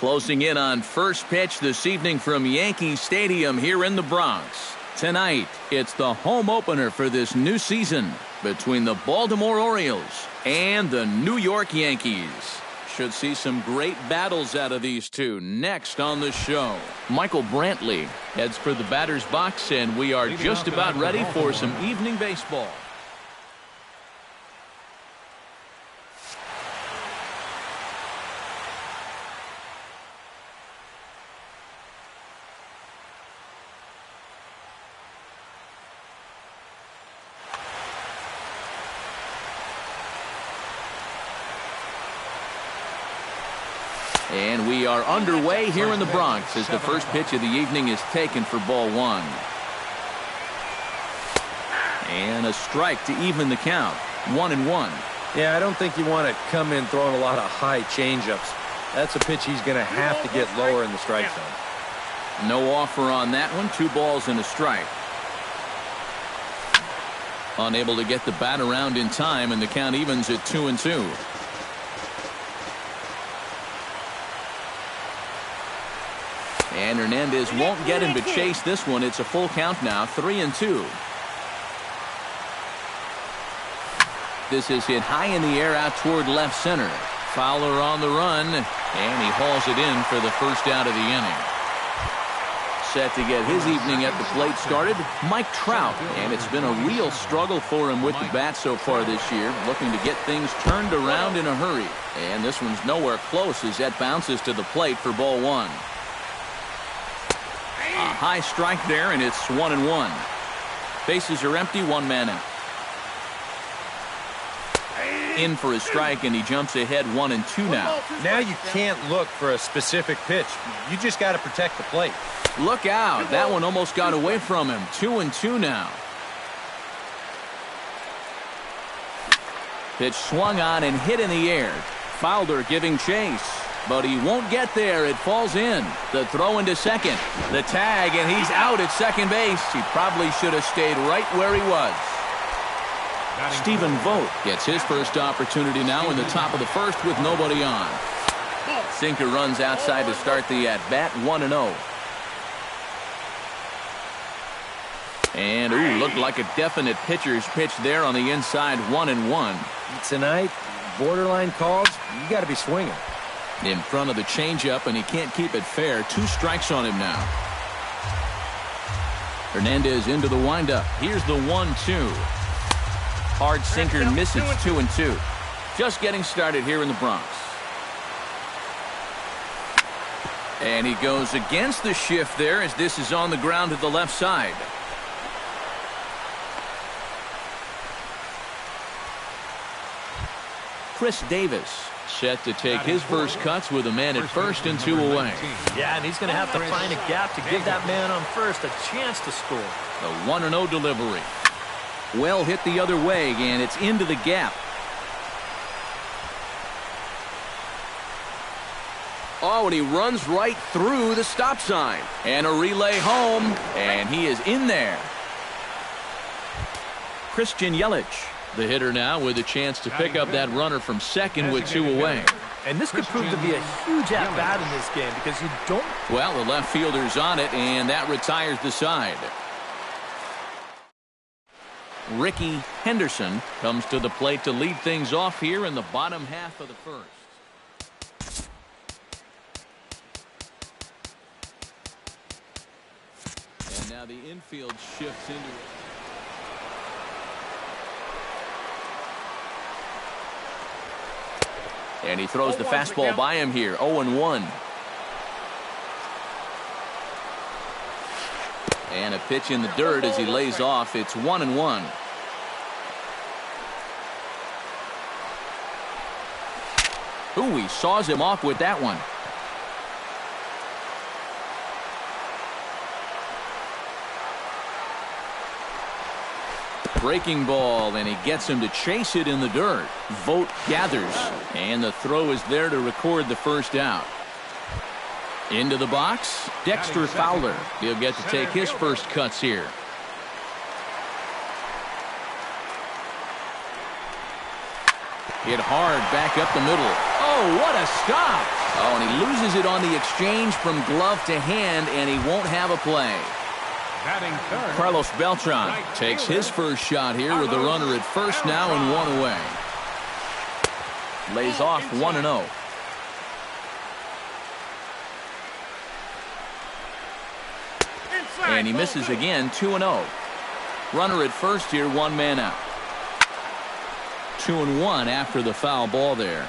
Closing in on first pitch this evening from Yankee Stadium here in the Bronx. Tonight, it's the home opener for this new season between the Baltimore Orioles and the New York Yankees. Should see some great battles out of these two next on the show. Michael Brantley heads for the batter's box, and we are just about ready for some evening baseball. And we are underway here in the Bronx as the first pitch of the evening is taken for ball one. And a strike to even the count. 1-1. Yeah, I don't think you want to come in throwing a lot of high changeups. That's a pitch he's going to have to get lower in the strike zone. No offer on that one. 2 balls and a strike. Unable to get the bat around in time, and the count evens at 2-2. And Hernandez won't get him to chase this one. It's a full count now, 3-2. This is hit high in the air out toward left center. Fowler on the run, and he hauls it in for the first out of the inning. Set to get his evening at the plate started, Mike Trout. And it's been a real struggle for him with the bat so far this year, looking to get things turned around in a hurry. And this one's nowhere close as that bounces to the plate for ball one. A high strike there, and it's 1-1. Bases are empty, 1 man out. In for a strike, and he jumps ahead 1-2 now. Now you can't look for a specific pitch. You just got to protect the plate. Look out. That one almost got away from him. 2-2 now. Pitch swung on and hit in the air. Fowler giving chase. But he won't get there. It falls in. The throw into second. The tag, and he's out at second base. He probably should have stayed right where he was. Stephen Vogt gets his first opportunity now in the top of the first with nobody on. Sinker runs outside to start the at-bat, 1-0. And, looked like a definite pitcher's pitch there on the inside, 1-1. Tonight, borderline calls, you got to be swinging. In front of the changeup, and he can't keep it fair. 2 strikes on him now. Hernandez into the windup. Here's the 1-2. Hard sinker misses, 2-2. Just getting started here in the Bronx. And he goes against the shift there as this is on the ground to the left side. Chris Davis set to take his first cuts with a man at first and 2 away. Yeah, and he's going to have to find a gap to give that man on first a chance to score. The 1-0 delivery. Well hit the other way, and it's into the gap. Oh, and he runs right through the stop sign. And a relay home, and he is in there. Christian Yelich, the hitter now with a chance to pick up that runner from second with 2 away. And this could prove to be a huge at-bat in this game because you don't... Well, the left fielder's on it, and that retires the side. Ricky Henderson comes to the plate to lead things off here in the bottom half of the first. And now the infield shifts into it. And he throws the fastball by him here. 0-1. And a pitch in the dirt as he lays off. It's 1-1. Ooh, he saws him off with that one. Breaking ball, and he gets him to chase it in the dirt. Vogt gathers, and the throw is there to record the first out. Into the box, Dexter Fowler. He'll get to take his first cuts here. Hit hard back up the middle. Oh, what a stop! Oh, and he loses it on the exchange from glove to hand, and he won't have a play. Carlos Beltran takes his first shot here with the runner at first now and one away. Lays off 1-0. And he misses again, 2-0. Runner at first here, one man out. 2-1 after the foul ball there.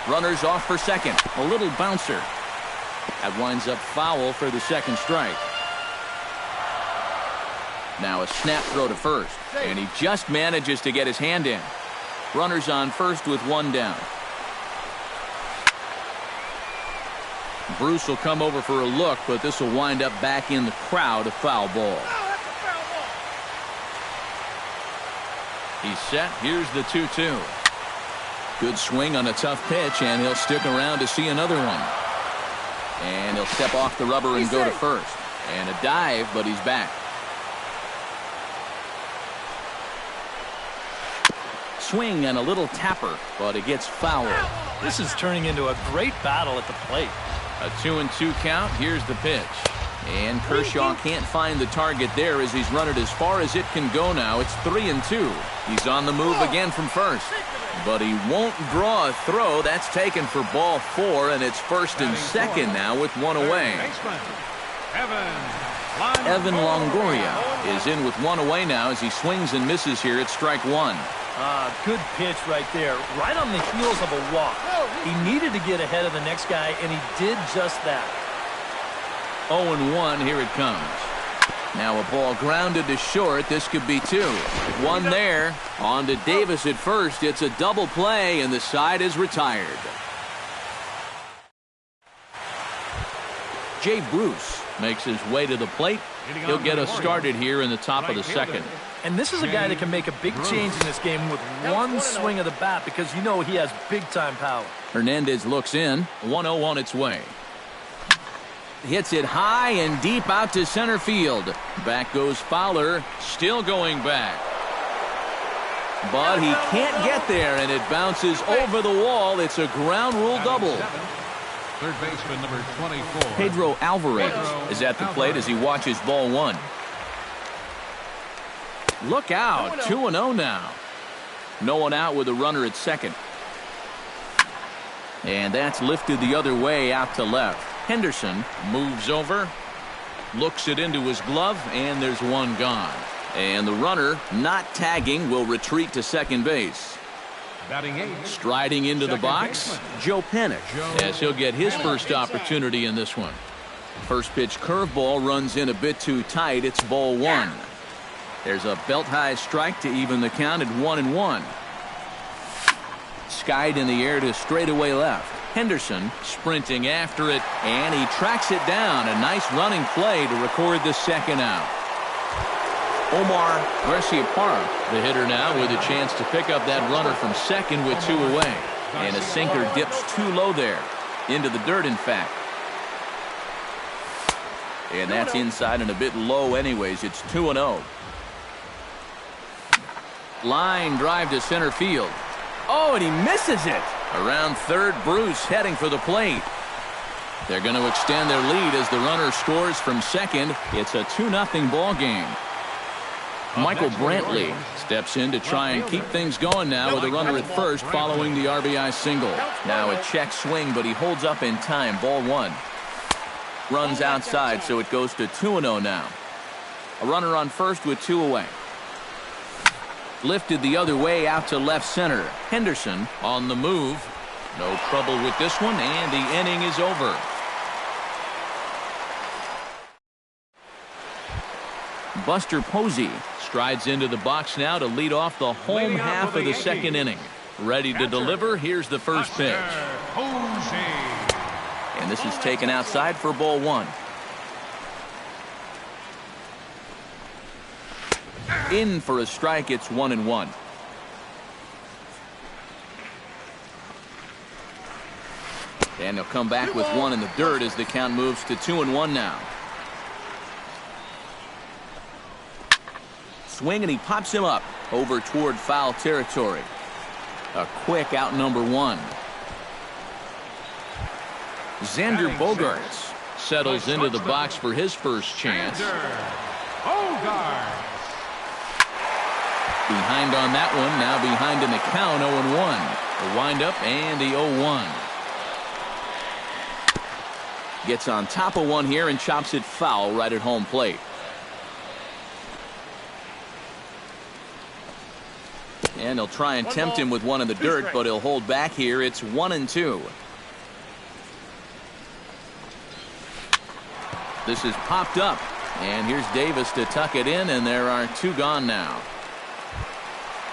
Runners off for second. A little bouncer. That winds up foul for the second strike. Now a snap throw to first. And he just manages to get his hand in. Runners on first with one down. Bruce will come over for a look, but this will wind up back in the crowd, a foul ball. He's set. Here's the 2-2. Good swing on a tough pitch, and he'll stick around to see another one. And he'll step off the rubber and go to first. And a dive, but he's back. Swing and a little tapper, but it gets foul. This is turning into a great battle at the plate. A 2-2 count. Here's the pitch. And Kershaw can't find the target there as he's run it as far as it can go now. It's 3-2. He's on the move again from first. But he won't draw a throw. That's taken for ball 4, and it's first and second now with one away. Evan Longoria is in with one away now as he swings and misses here at strike one. Good pitch right there. Right on the heels of a walk. He needed to get ahead of the next guy, and he did just that. 0-1, here it comes. Now a ball grounded to short. This could be two. One there. On to Davis at first. It's a double play, and the side is retired. Jay Bruce makes his way to the plate. He'll get us started here in the top of the second. And this is a guy that can make a big change in this game with one swing of the bat because you know he has big-time power. Hernandez looks in. 1-0 on its way. Hits it high and deep out to center field. Back goes Fowler, still going back. But he can't get there, and it bounces over the wall. It's a ground rule double. Third baseman number 24. Pedro Alvarez is at the plate as he watches ball one. Look out, 2-0 now. No one out with a runner at second. And that's lifted the other way out to left. Henderson moves over, looks it into his glove, and there's one gone. And the runner, not tagging, will retreat to second base. Batting 8. Striding into the box, Joe Panik, as he'll get his first opportunity in this one. First pitch curveball runs in a bit too tight. It's ball one. There's a belt-high strike to even the count at 1-1. Skied in the air to straightaway left. Henderson sprinting after it, and he tracks it down. A nice running play to record the second out. Omar Garciaparra, the hitter now, with a chance to pick up that runner from second with two away. And a sinker dips too low there. Into the dirt, in fact. And that's inside and a bit low anyways. It's 2-0. Line drive to center field. Oh, and he misses it. Around third, Bruce heading for the plate. They're going to extend their lead as the runner scores from second. It's a 2-0 ball game. Michael Brantley steps in to try and keep things going now with a runner at first following the RBI single. Now a check swing, but he holds up in time. Ball one. Runs outside, so it goes to 2-0 now. A runner on first with two away. Lifted the other way out to left center. Henderson on the move. No trouble with this one, and the inning is over. Buster Posey strides into the box now to lead off the home half of the second inning. Ready to deliver. Here's the first pitch. And this is taken outside for ball one. In for a strike. It's 1-1. And he'll come back with one in the dirt as the count moves to 2-1 now. Swing, and he pops him up over toward foul territory. A quick out number one. Xander Bogaerts settles into the box for his first chance. Behind on that one, now behind in the count, 0-1. The windup and the 0-1. Gets on top of one here and chops it foul right at home plate. And he'll try and tempt him with one in the dirt, but he'll hold back here. It's 1-2. This is popped up, and here's Davis to tuck it in, and there are two gone now.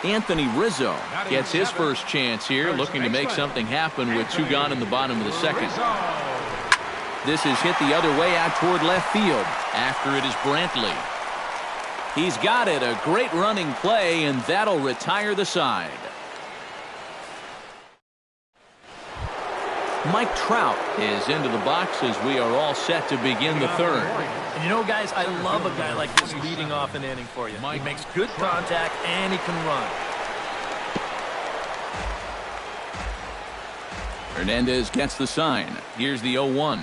Anthony Rizzo gets his first chance here, looking to make something happen with two gone in the bottom of the second. This is hit the other way out toward left field. After it is Brantley. He's got it, a great running play, and that'll retire the side. Mike Trout is into the box as we are all set to begin the third. And you know, guys, I love a guy like this leading off an inning for you. He makes good contact and he can run. Hernandez gets the sign. Here's the 0-1.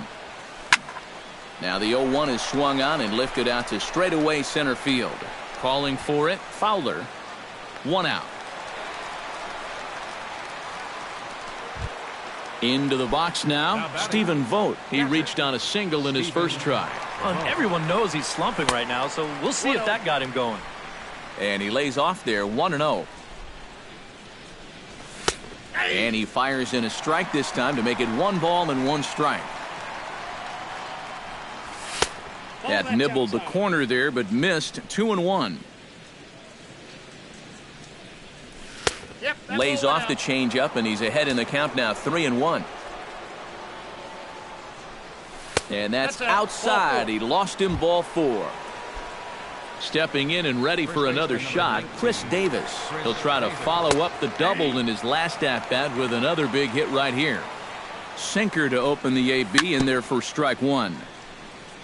Now the 0-1 is swung on and lifted out to straightaway center field. Calling for it, Fowler. One out. Into the box now, Stephen Vogt. He reached on a single in his first try. And everyone knows he's slumping right now, so we'll see if that got him going. And he lays off there, 1-0. And he fires in a strike this time to make it 1 ball and 1 strike. That nibbled the corner there, but missed. 2-1. Lays off the changeup, and he's ahead in the count now, 3-1. And that's outside. He lost him, ball 4. Stepping in and ready for another shot, Chris Davis. He'll try to follow up the double in his last at-bat with another big hit right here. Sinker to open the AB in there for strike 1.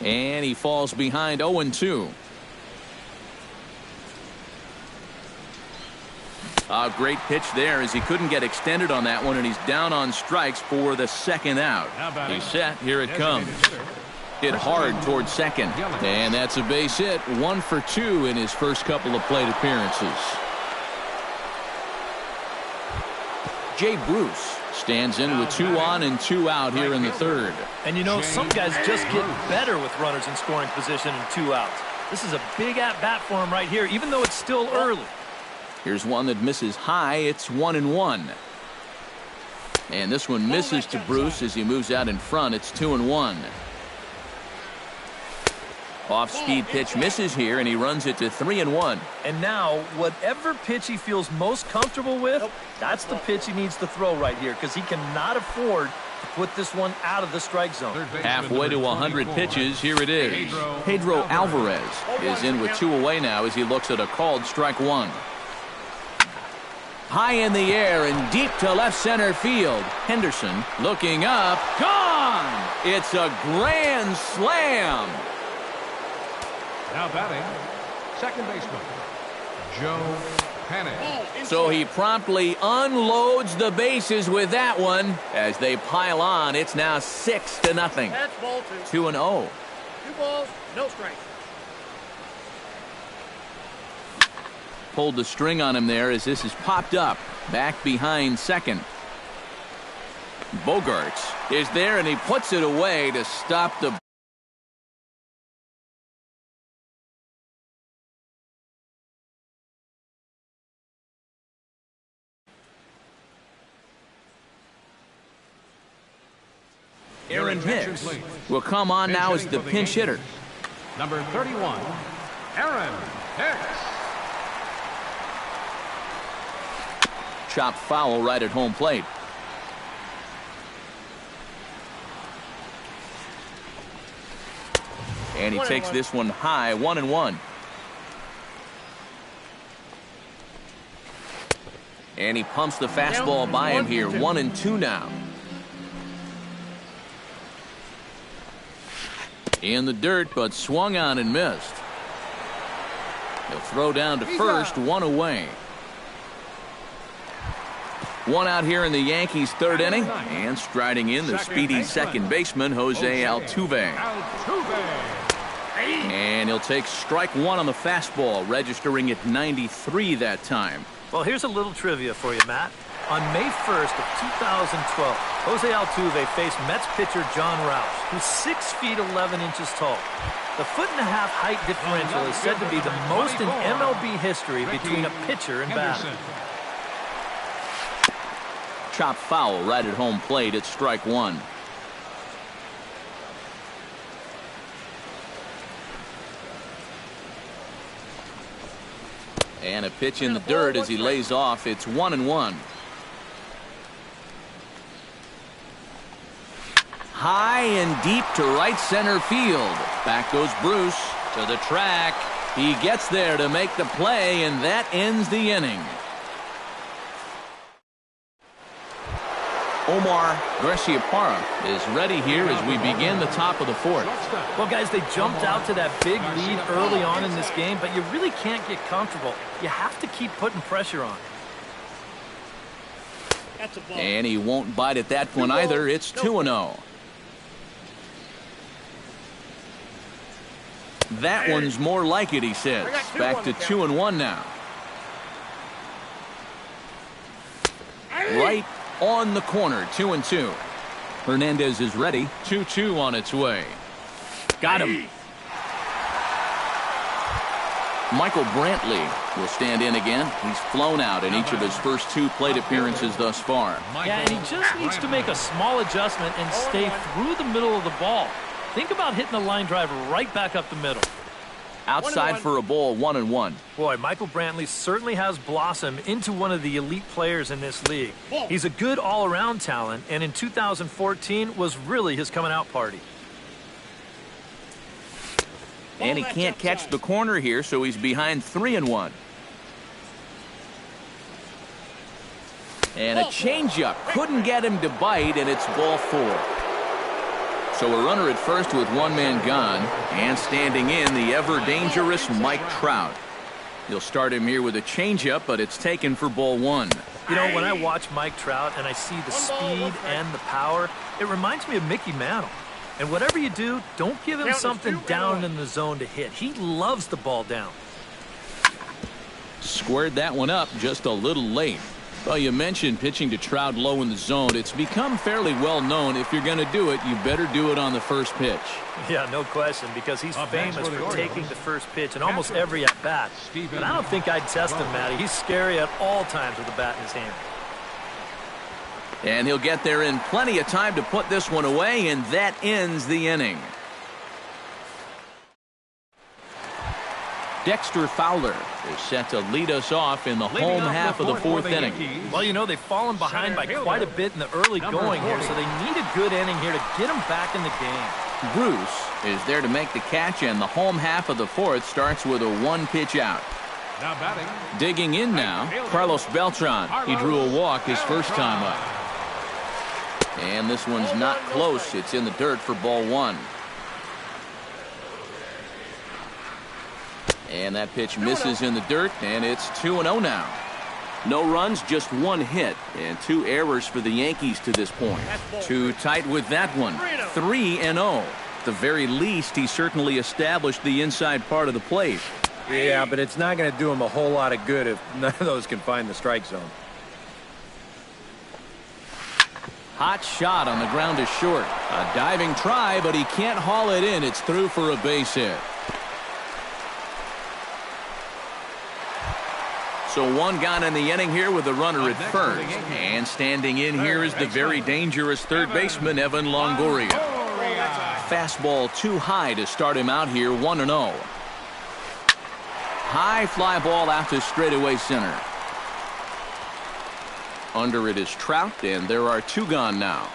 And he falls behind 0-2. A great pitch there as he couldn't get extended on that one, and he's down on strikes for the second out. He's set. Here it comes. Hit hard towards second. And that's a base hit. 1 for 2 in his first couple of plate appearances. Jay Bruce stands in with 2 on and 2 out here in the third. And you know, some guys just get better with runners in scoring position and 2 outs. This is a big at-bat for him right here, even though it's still early. Here's one that misses high. It's 1-1. And this one misses to Bruce as he moves out in front. It's 2-1. Off-speed pitch misses here, and he runs it to 3-1. And now, whatever pitch he feels most comfortable with, that's the pitch he needs to throw right here, because he cannot afford to put this one out of the strike zone. Halfway to 100 pitches, here it is. Pedro Alvarez is in with 2 away now as he looks at a called strike 1. High in the air and deep to left center field. Henderson looking up. Gone! It's a grand slam. Now batting, second baseman, Joe Panic. So he promptly unloads the bases with that one. As they pile on, it's now 6-0. That's ball 2. 2-0. 2 balls, no strikes. Pulled the string on him there as this is popped up. Back behind second. Bogaerts is there, and he puts it away to stop the... Aaron Hicks will come on now as the pinch hitter. Number 31, Aaron Hicks. Chop foul right at home plate. And he takes this one high, 1-1. And he pumps the fastball by him here, 1-2 now. In the dirt, but swung on and missed. He'll throw down to first, 1 away. One out here in the Yankees' third inning, and striding in the speedy second baseman, Jose Altuve. And he'll take strike one on the fastball, registering at 93 that time. Well, here's a little trivia for you, Matt. On May 1st of 2012, Jose Altuve faced Mets pitcher John Roush, who's 6 feet 11 inches tall. The 1.5-foot height differential is said to be the most in MLB history between a pitcher and batter. Chop foul right at home plate at strike one. And a pitch in the dirt as he lays off. It's 1-1. High and deep to right center field. Back goes Bruce to the track. He gets there to make the play, and that ends the inning. Omar Garciaparra is ready here as we begin the top of the fourth. Well, guys, they jumped out to that big lead early on in this game, but you really can't get comfortable. You have to keep putting pressure on. And he won't bite at that one either. It's 2-0. That one's more like it, he says. Back to 2-1 now. Right on the corner, 2-2. Hernandez is ready. 2-2 on its way. Got him. Michael Brantley will stand in again. He's flown out in each of his first 2 plate appearances thus far. Yeah, and he just needs to make a small adjustment and stay through the middle of the ball. Think about hitting a line drive right back up the middle. Outside for a ball, 1-1. Boy, Michael Brantley certainly has blossomed into one of the elite players in this league. He's a good all-around talent, and in 2014 was really his coming-out party. And he can't catch the corner here, so he's behind 3-1. And a changeup. Couldn't get him to bite, and it's ball 4. So a runner at first with one man gone, and standing in the ever-dangerous Mike Trout. He'll start him here with a changeup, but it's taken for ball 1. You know, when I watch Mike Trout and I see the speed and the power, it reminds me of Mickey Mantle. And whatever you do, don't give him something down in the zone to hit. He loves the ball down. Squared that one up just a little late. Well, you mentioned pitching to Trout low in the zone. It's become fairly well known if you're going to do it, you better do it on the first pitch. Yeah, no question, because he's famous for taking the first pitch in almost every at-bat. But I don't think I'd test him, Matty. He's scary at all times with the bat in his hand. And he'll get there in plenty of time to put this one away, and that ends the inning. Dexter Fowler is set to lead us off in the home half of the fourth inning. Well, you know, they've fallen behind by quite a bit in the early going here, so they need a good inning here to get them back in the game. Bruce is there to make the catch, and the home half of the fourth starts with a 1-pitch out. Now batting. Digging in now, Carlos Beltran. He drew a walk his first time up. And this one's not close. It's in the dirt for ball 1. And that pitch misses in the dirt, and it's 2-0 now. No runs, just 1 hit, and 2 errors for the Yankees to this point. Too tight with that one. 3-0. At the very least, he certainly established the inside part of the plate. Yeah, but it's not going to do him a whole lot of good if none of those can find the strike zone. Hot shot on the ground is short. A diving try, but he can't haul it in. It's through for a base hit. So 1 gone in the inning here with a runner at first. And standing in here is the very dangerous third baseman, Evan Longoria. Fastball too high to start him out here, 1-0. High fly ball out to straightaway center. Under it is Trout, and there are 2 gone now.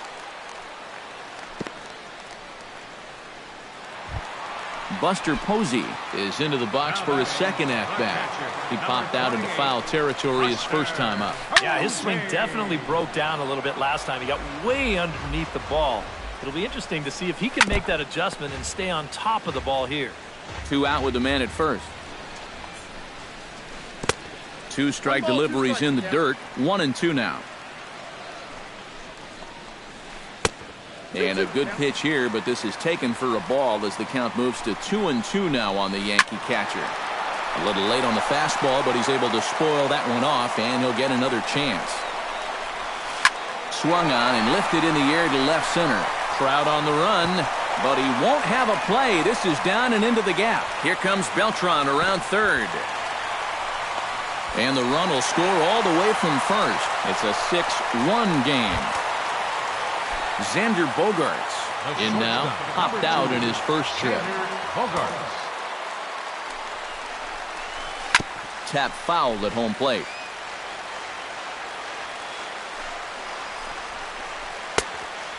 Buster Posey is into the box for his second at-bat. He popped out into foul territory his first time up. Yeah, his swing definitely broke down a little bit last time. He got way underneath the ball. It'll be interesting to see if he can make that adjustment and stay on top of the ball here. 2 out with the man at first. 2 strike deliveries in the dirt, 1-2 now. And a good pitch here, but this is taken for a ball as the count moves to 2-2 now on the Yankee catcher. A little late on the fastball, but he's able to spoil that one off, and he'll get another chance. Swung on and lifted in the air to left center. Trout on the run, but he won't have a play. This is down and into the gap. Here comes Beltran around third. And the run will score all the way from first. It's a 6-1 game. Xander Bogaerts in now, popped out in his first trip. Bogaerts. Tap fouled at home plate.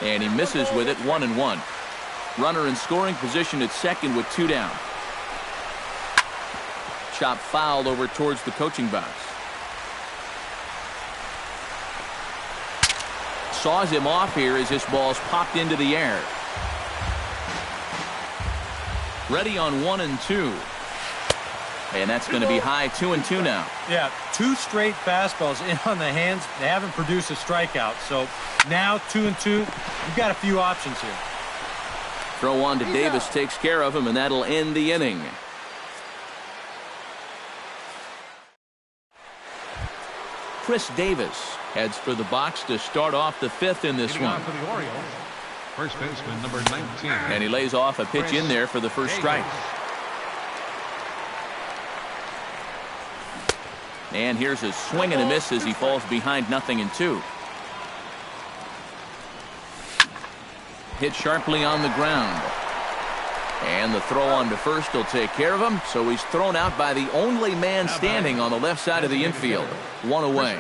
And he misses with it, 1-1. Runner in scoring position at second with 2 down. Chop fouled over towards the coaching box. Saws him off here as this ball's popped into the air. Ready on 1-2. And that's going to be high, 2-2 now. Yeah, 2 straight fastballs in on the hands. They haven't produced a strikeout. So now 2-2. You've got a few options here. Throw on to Davis takes care of him, and that'll end the inning. Chris Davis heads for the box to start off the 5th in this one. For the Orioles, first baseman number 19. And he lays off a pitch in there for the first strike. And here's a swing and a miss as he falls behind 0-2. Hit sharply on the ground. And the throw on to first will take care of him. So he's thrown out by the only man standing on the left side of the infield. 1 away.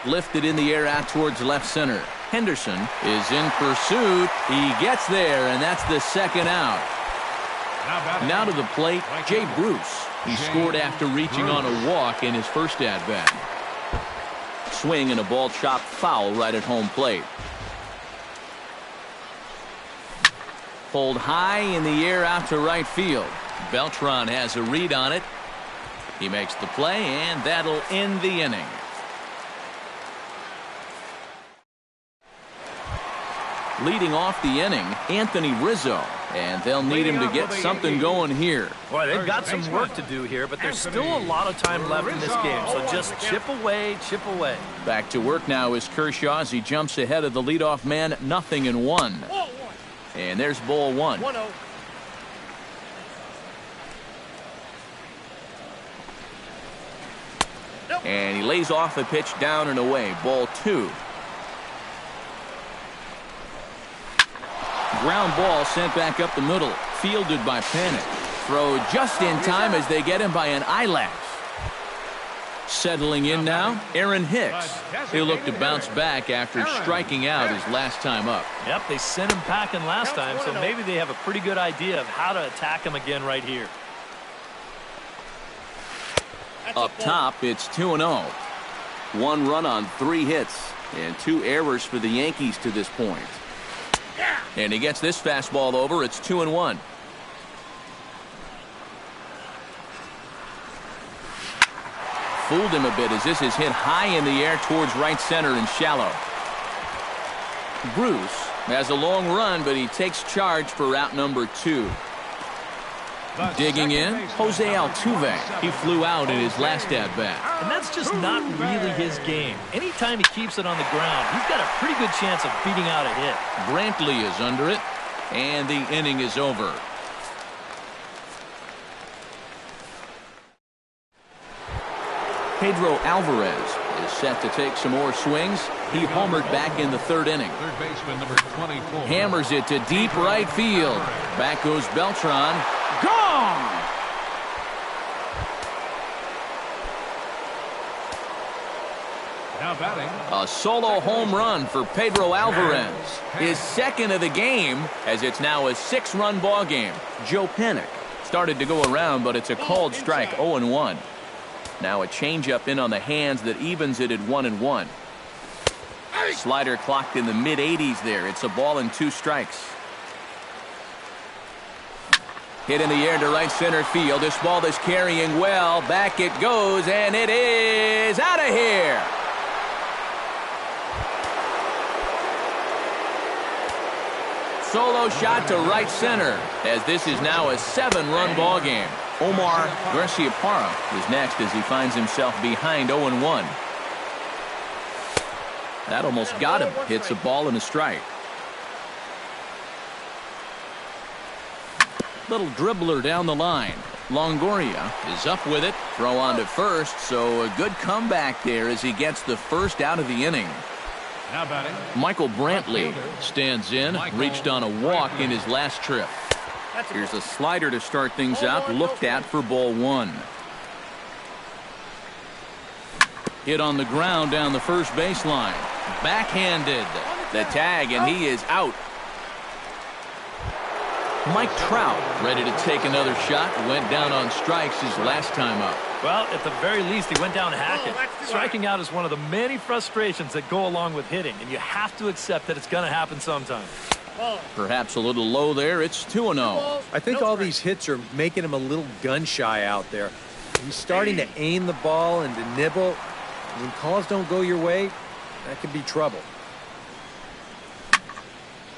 Lifted in the air out towards left center. Henderson is in pursuit. He gets there, and that's the second out. Now to the plate, Jay Bruce. He scored after reaching on a walk in his first at-bat. Swing and a ball chopped foul right at home plate. Pulled high in the air out to right field. Beltran has a read on it. He makes the play, and that'll end the inning. Leading off the inning, Anthony Rizzo. And they'll need him to get something going here. Boy, they've got some work to do here, but there's still a lot of time left in this game. So just chip away, chip away. Back to work now is Kershaw as he jumps ahead of the leadoff man, 0-1. And there's ball 1. 1-0. And he lays off a pitch down and away. Ball 2. Ground ball sent back up the middle. Fielded by Panic. Throw just in time as they get him by an eyelash. Settling in now, Aaron Hicks. He'll look to bounce back after striking out his last time up. Yep, they sent him packing last time, so maybe they have a pretty good idea of how to attack him again right here. Up top, it's 2-0. 1 run on 3 hits and 2 errors for the Yankees to this point. And he gets this fastball over. It's 2-1. Fooled him a bit as this is hit high in the air towards right center and shallow. Bruce has a long run, but he takes charge for out number 2. Digging in, Jose Altuve. He flew out in his last at-bat. And that's just not really his game. Anytime he keeps it on the ground, he's got a pretty good chance of beating out a hit. Brantley is under it, and the inning is over. Pedro Alvarez is set to take some more swings. He homered back in the 3rd inning. Third baseman number 24. Hammers it to deep right field. Back goes Beltran. Gone! Now batting. A solo home run for Pedro Alvarez. His second of the game, as it's now a 6-run ball game. Joe Panic started to go around, but it's a called strike, 0-1. Now a changeup in on the hands that evens it at 1-1. Slider clocked in the mid-80s there. It's a ball and 2 strikes. Hit in the air to right center field. This ball is carrying well. Back it goes, and it is out of here. Solo shot to right center, as this is now a 7-run ball game. Omar Garciaparra is next as he finds himself behind 0-1. That almost got him. Hits a ball and a strike. Little dribbler down the line. Longoria is up with it. Throw on to first, so a good comeback there as he gets the first out of the inning. Now batting, Michael Brantley stands in. Reached on a walk in his last trip. Here's a slider to start things out. Looked at for ball 1. Hit on the ground down the first baseline. Backhanded. The tag, and he is out. Mike Trout ready to take another shot. Went down on strikes his last time up. Well, at the very least, he went down hacking. Striking out is one of the many frustrations that go along with hitting, and you have to accept that it's going to happen sometime. Perhaps a little low there. It's 2-0. I think all these hits are making him a little gun-shy out there. He's starting to aim the ball and to nibble. When calls don't go your way, that could be trouble.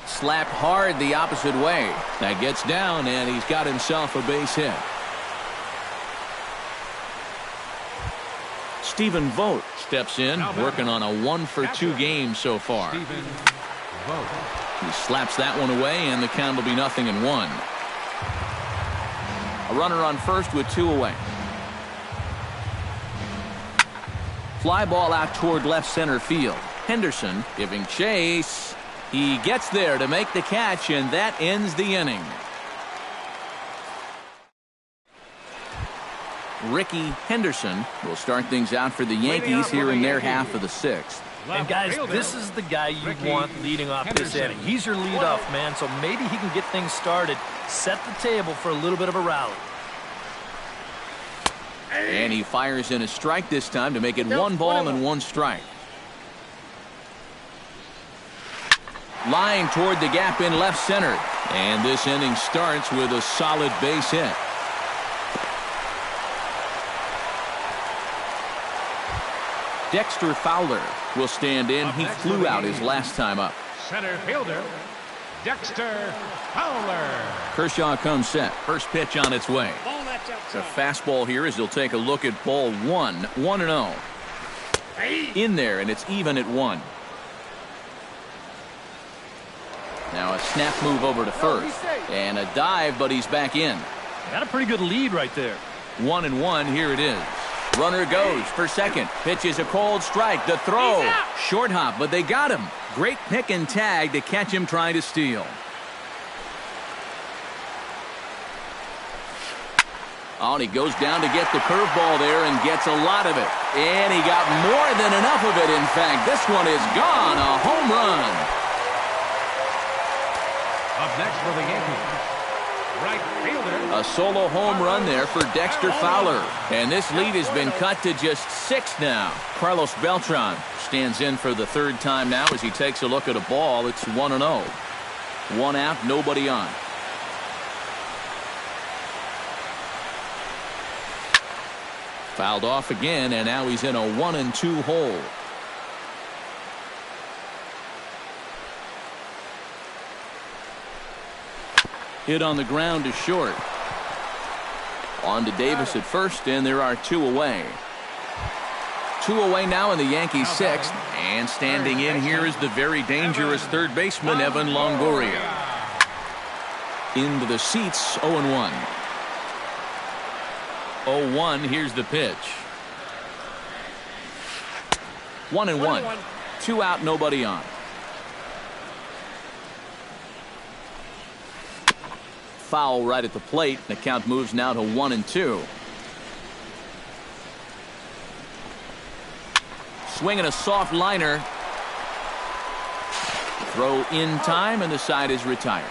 Slapped hard the opposite way. That gets down, and he's got himself a base hit. Stephen Vogt steps in, working on a 1-for-2 game so far. He slaps that one away, and the count will be 0-1. A runner on first with 2 away. Fly ball out toward left center field. Henderson giving chase. He gets there to make the catch, and that ends the inning. Ricky Henderson will start things out for the Yankees here in their half of the 6th. And guys, this is the guy you want leading off this inning. He's your leadoff man, so maybe he can get things started, set the table for a little bit of a rally. And he fires in a strike this time to make it 1 ball and 1 strike. Line toward the gap in left center. And this inning starts with a solid base hit. Dexter Fowler will stand in. He flew out his last time up. center fielder, Dexter Fowler. Kershaw comes set. First pitch on its way. The fastball here as he'll take a look at ball 1. 1-0. In there, and it's even at 1. Now a snap move over to first. And a dive, but he's back in. Got a pretty good lead right there. 1-1, here it is. Runner goes for second. Pitch is a cold strike. The throw. Short hop, but they got him. Great pick and tag to catch him trying to steal. Oh, and he goes down to get the curveball there and gets a lot of it. And he got more than enough of it, in fact. This one is gone. A home run. Up next for the Yankees, right fielder. A solo home run there for Dexter Fowler. And this lead has been cut to just 6 now. Carlos Beltran stands in for the 3rd time now as he takes a look at a ball. It's 1-0. 1 out, nobody on. Fouled off again, and now he's in a 1-2 hole. Hit on the ground to short. On to Davis at first, and there are 2 away. 2 away now in the Yankees 6th, and standing in here is the very dangerous third baseman Evan Longoria. Into the seats, 0-1. 0-1, here's the pitch. 1-1. 2 out, nobody on. Foul right at the plate. The count moves now to 1-2. Swinging a soft liner. Throw in time, and the side is retired.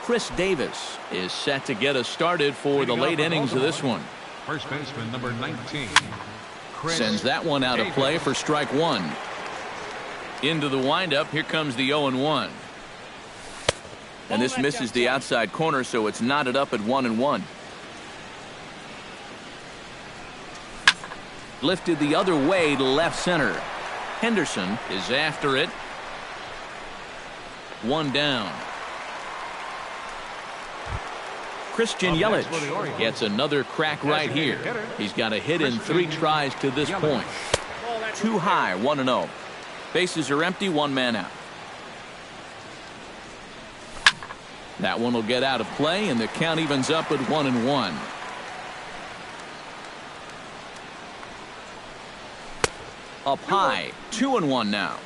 Chris Davis is set to get us started for the late innings of this one. First baseman number 19. Chris Sends that one out of play for strike 1. Into the windup. Here comes the 0-1. And this misses the outside corner, so it's knotted up at 1-1. Lifted the other way to left center. Henderson is after it. One down. Christian Yelich gets another crack right here. He's got a hit in 3 tries to this point. Too high, 1-0. Bases are empty, 1 man out. That one will get out of play, and the count evens up at 1-1. Up high, 2-1 now.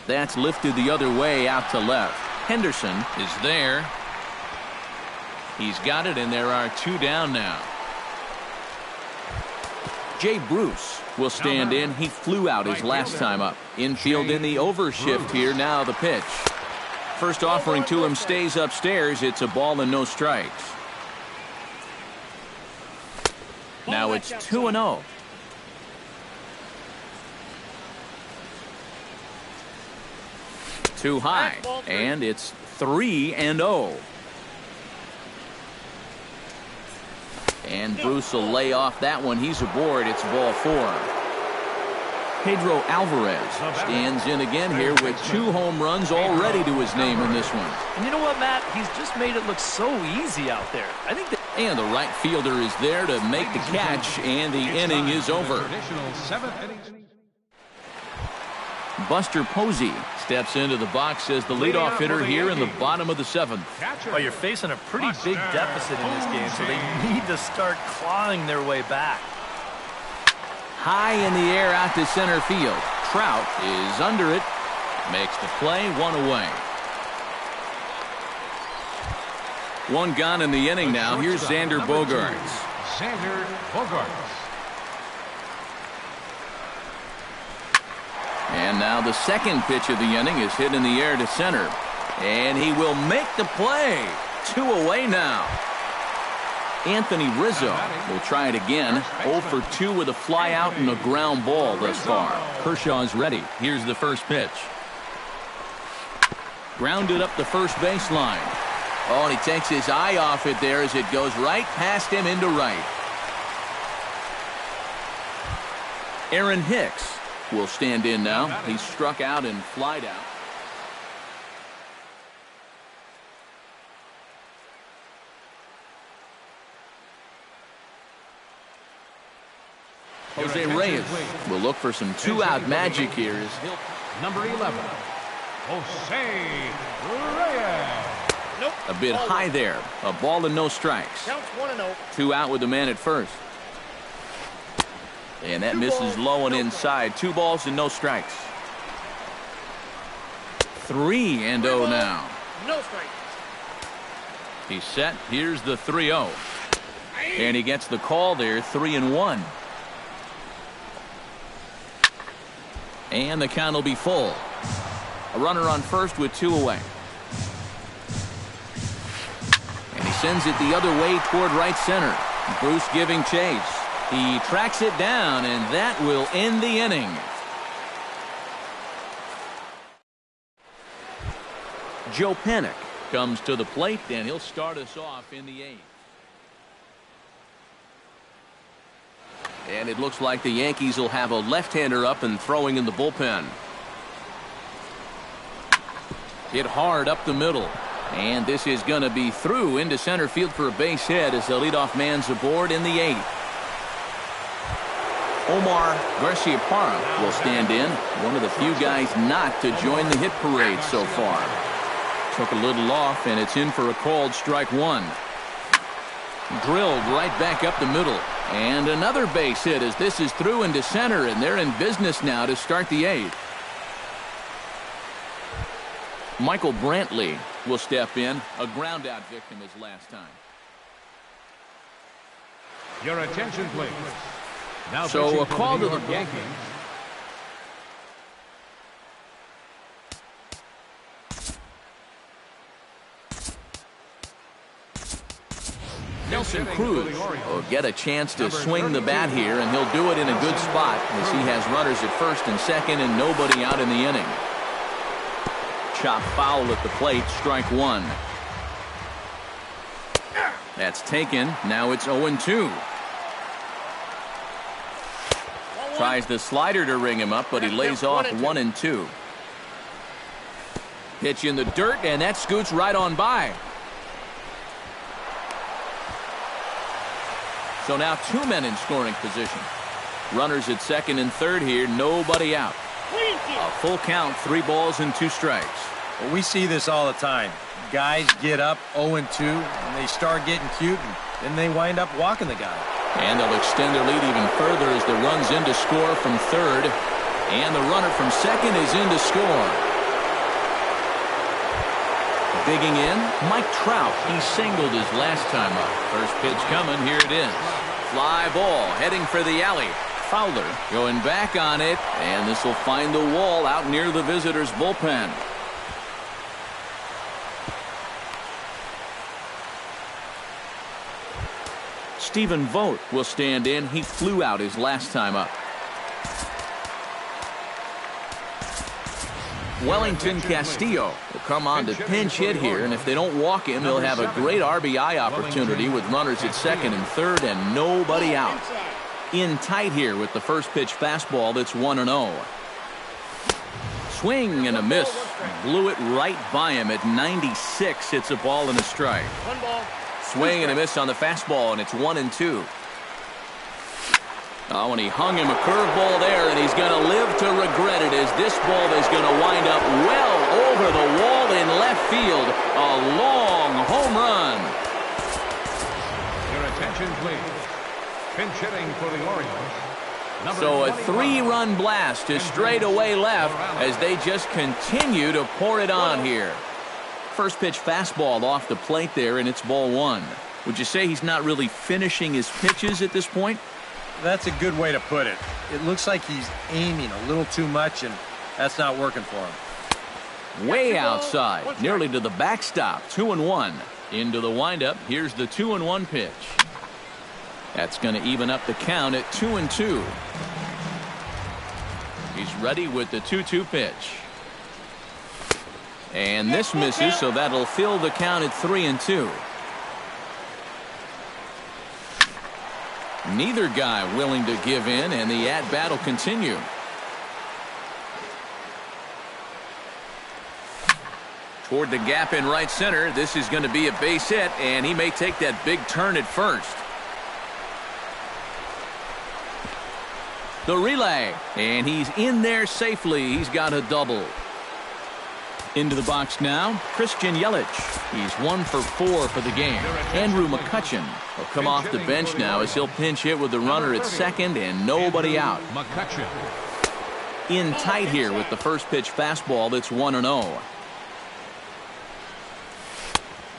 That's lifted the other way out to left. Henderson is there. He's got it, and there are 2 down now. Jay Bruce will stand in. He flew out his last time up. Infield in the overshift here. Now the pitch. First offering to him stays upstairs. It's a ball and no strikes. Now it's 2-0. Too high, and it's 3-0. And Bruce will lay off that one. He's aboard. It's ball 4. Pedro Alvarez stands in again here with 2 home runs already to his name in this one. And you know what, Matt? He's just made it look so easy out there. I think that. And the right fielder is there to make the catch, and the inning is over. Buster Posey steps into the box as the leadoff hitter here in the bottom of the 7th. Well, you're facing a pretty big deficit in this game, so they need to start clawing their way back. High in the air out to center field. Trout is under it. Makes the play, 1 away. 1 gone in the inning now. Here's Xander Bogaerts. Xander Bogaerts. And now the second pitch of the inning is hit in the air to center. And he will make the play. 2 away now. Anthony Rizzo will try it again. 0 for 2 with a fly out and a ground ball thus far. Kershaw's ready. Here's the first pitch. Grounded up the first baseline. Oh, and he takes his eye off it there as it goes right past him into right. Aaron Hicks will stand in now. He's struck out and flied out. Jose Reyes will look for some 2-out magic here. Number 11, Jose Reyes. Nope. A bit high there. A ball and no strikes. Counts 1-0. 2 out with the man at first. And that misses low and inside. 2 balls and no strikes. 3-0 now. No strikes. He's set. Here's the 3-0. And he gets the call there. 3-1. And the count will be full. A runner on first with 2 away. And he sends it the other way toward right center. Bruce giving chase. He tracks it down, and that will end the inning. Joe Panik comes to the plate, and he'll start us off in the 8th. And it looks like the Yankees will have a left-hander up and throwing in the bullpen. Hit hard up the middle. And this is going to be through into center field for a base hit as the leadoff man's aboard in the 8th. Omar Garciaparra will stand in. One of the few guys not to join the hit parade so far. Took a little off, and it's in for a called strike 1. Drilled right back up the middle. And another base hit as this is through into center, and they're in business now to start the 8th. Michael Brantley will step in. A ground out victim his last time. Your attention, please. Now so a call to the Yankees. Nelson Cruz will get a chance to swing the bat here, and he'll do it in a good spot as he has runners at first and second and nobody out in the inning. Chop foul at the plate, strike 1. That's taken. Now it's 0-2. Tries the slider to ring him up, but he lays off 1-2. Pitch in the dirt, and that scoots right on by. So now 2 men in scoring position. Runners at second and third here, nobody out. A full count, 3 balls and 2 strikes. Well, we see this all the time. Guys get up 0-2, and they start getting cute, and then they wind up walking the guy. And they'll extend their lead even further as the run's in to score from third. And the runner from second is in to score. Digging in, Mike Trout. He singled his last time up. First pitch coming, here it is. Fly ball, heading for the alley. Fowler going back on it, and this will find the wall out near the visitors' bullpen. Stephen Vogt will stand in. He flew out his last time up. Wellington Castillo will come on to pinch hit here, and if they don't walk him, he'll have a great RBI opportunity with runners at second and third and nobody out. In tight here with the first pitch fastball that's 1-0. Swing and a miss. Blew it right by him at 96. It's a ball and a strike. 1 ball. Swing and a miss on the fastball, and it's 1-2. Oh, and he hung him a curveball there, and he's going to live to regret it as this ball is going to wind up well over the wall in left field. A long home run. Your attention, please. Pinch hitting for the Orioles. So a 3-run blast to straightaway left as they just continue to pour it on here. First pitch fastball off the plate there, and it's ball 1. Would you say he's not really finishing his pitches at this point? That's a good way to put it. It looks like he's aiming a little too much, and that's not working for him. Way outside, nearly to the backstop. 2-1. Into the windup. Here's the 2-1 pitch. That's going to even up the count at 2-2. He's ready with the 2-2 pitch. And this misses, so that'll fill the count at 3-2. Neither guy willing to give in, and the at-bat will continue. Toward the gap in right center. This is going to be a base hit, and he may take that big turn at first. The relay, and he's in there safely. He's got a double. Into the box now, Christian Yelich. He's 1 for 4 for the game. Andrew McCutchen will come off the bench now as he'll pinch hit with the runner at second and nobody out. McCutchen. In tight here with the first pitch fastball that's 1-0.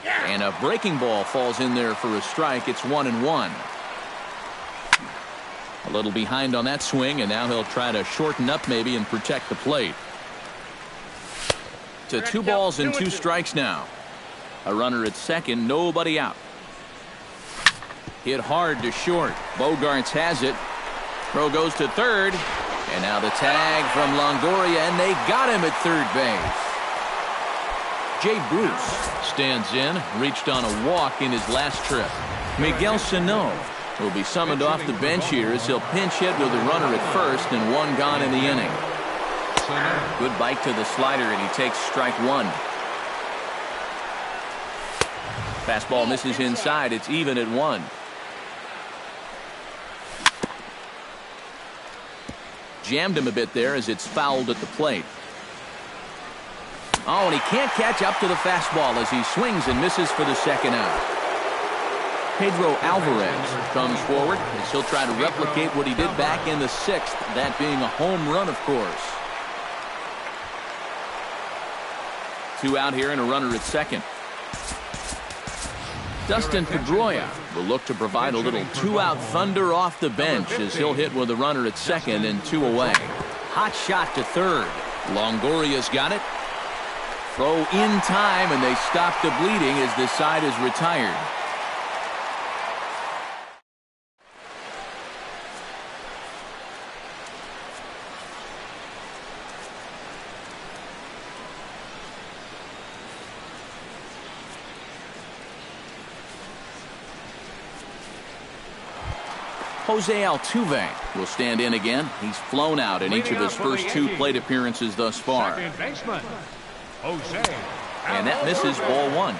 And a breaking ball falls in there for a strike. It's 1-1. A little behind on that swing, and now he'll try to shorten up maybe and protect the plate. To 2 balls and 2 strikes now. A runner at second, nobody out. Hit hard to short. Bogarts has it. Throw goes to third. And now the tag from Longoria, and they got him at third base. Jay Bruce stands in, reached on a walk in his last trip. Miguel Sano will be summoned off the bench here as he'll pinch hit with a runner at first and 1 gone in the inning. Good bite to the slider, and he takes strike 1. Fastball misses inside. It's even at 1. Jammed him a bit there as it's fouled at the plate. Oh, and he can't catch up to the fastball as he swings and misses for the second out. Pedro Alvarez comes forward as he'll try to replicate what he did back in the 6th, that being a home run, of course. 2 out here and a runner at second. Dustin Pedroia will look to provide a little 2-out thunder off the bench as he'll hit with a runner at second and 2 away. Hot shot to third. Longoria's got it. Throw in time, and they stop the bleeding as this side is retired. Jose Altuve will stand in again. He's flown out in each of his first 2 plate appearances thus far. Second baseman, Jose. And that misses ball 1.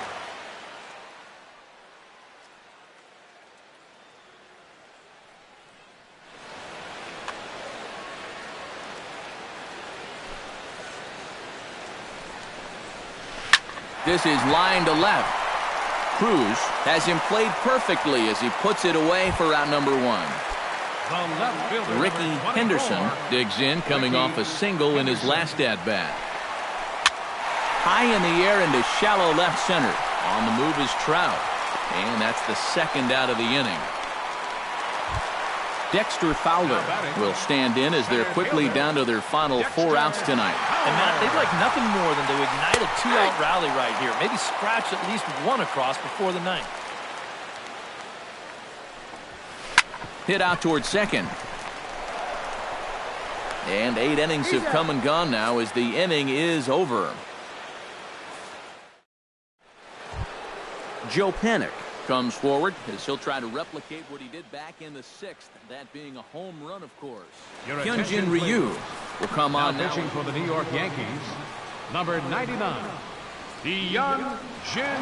This is line to left. Cruz has him played perfectly as he puts it away for out number 1. Ricky Henderson digs in, coming off a single in his last at-bat. High in the air into shallow left center. On the move is Trout. And that's the second out of the inning. Dexter Fowler will stand in as they're quickly down to their final 4 outs tonight. And Matt, they'd like nothing more than to ignite a 2-out rally right here. Maybe scratch at least 1 across before the 9th. Hit out towards second. And 8 innings have come and gone now as the inning is over. Joe Panik comes forward as he'll try to replicate what he did back in the 6th, that being a home run, of course. Hyunjin Ryu will come on now. Pitching for the New York Yankees, number 99, Hyunjin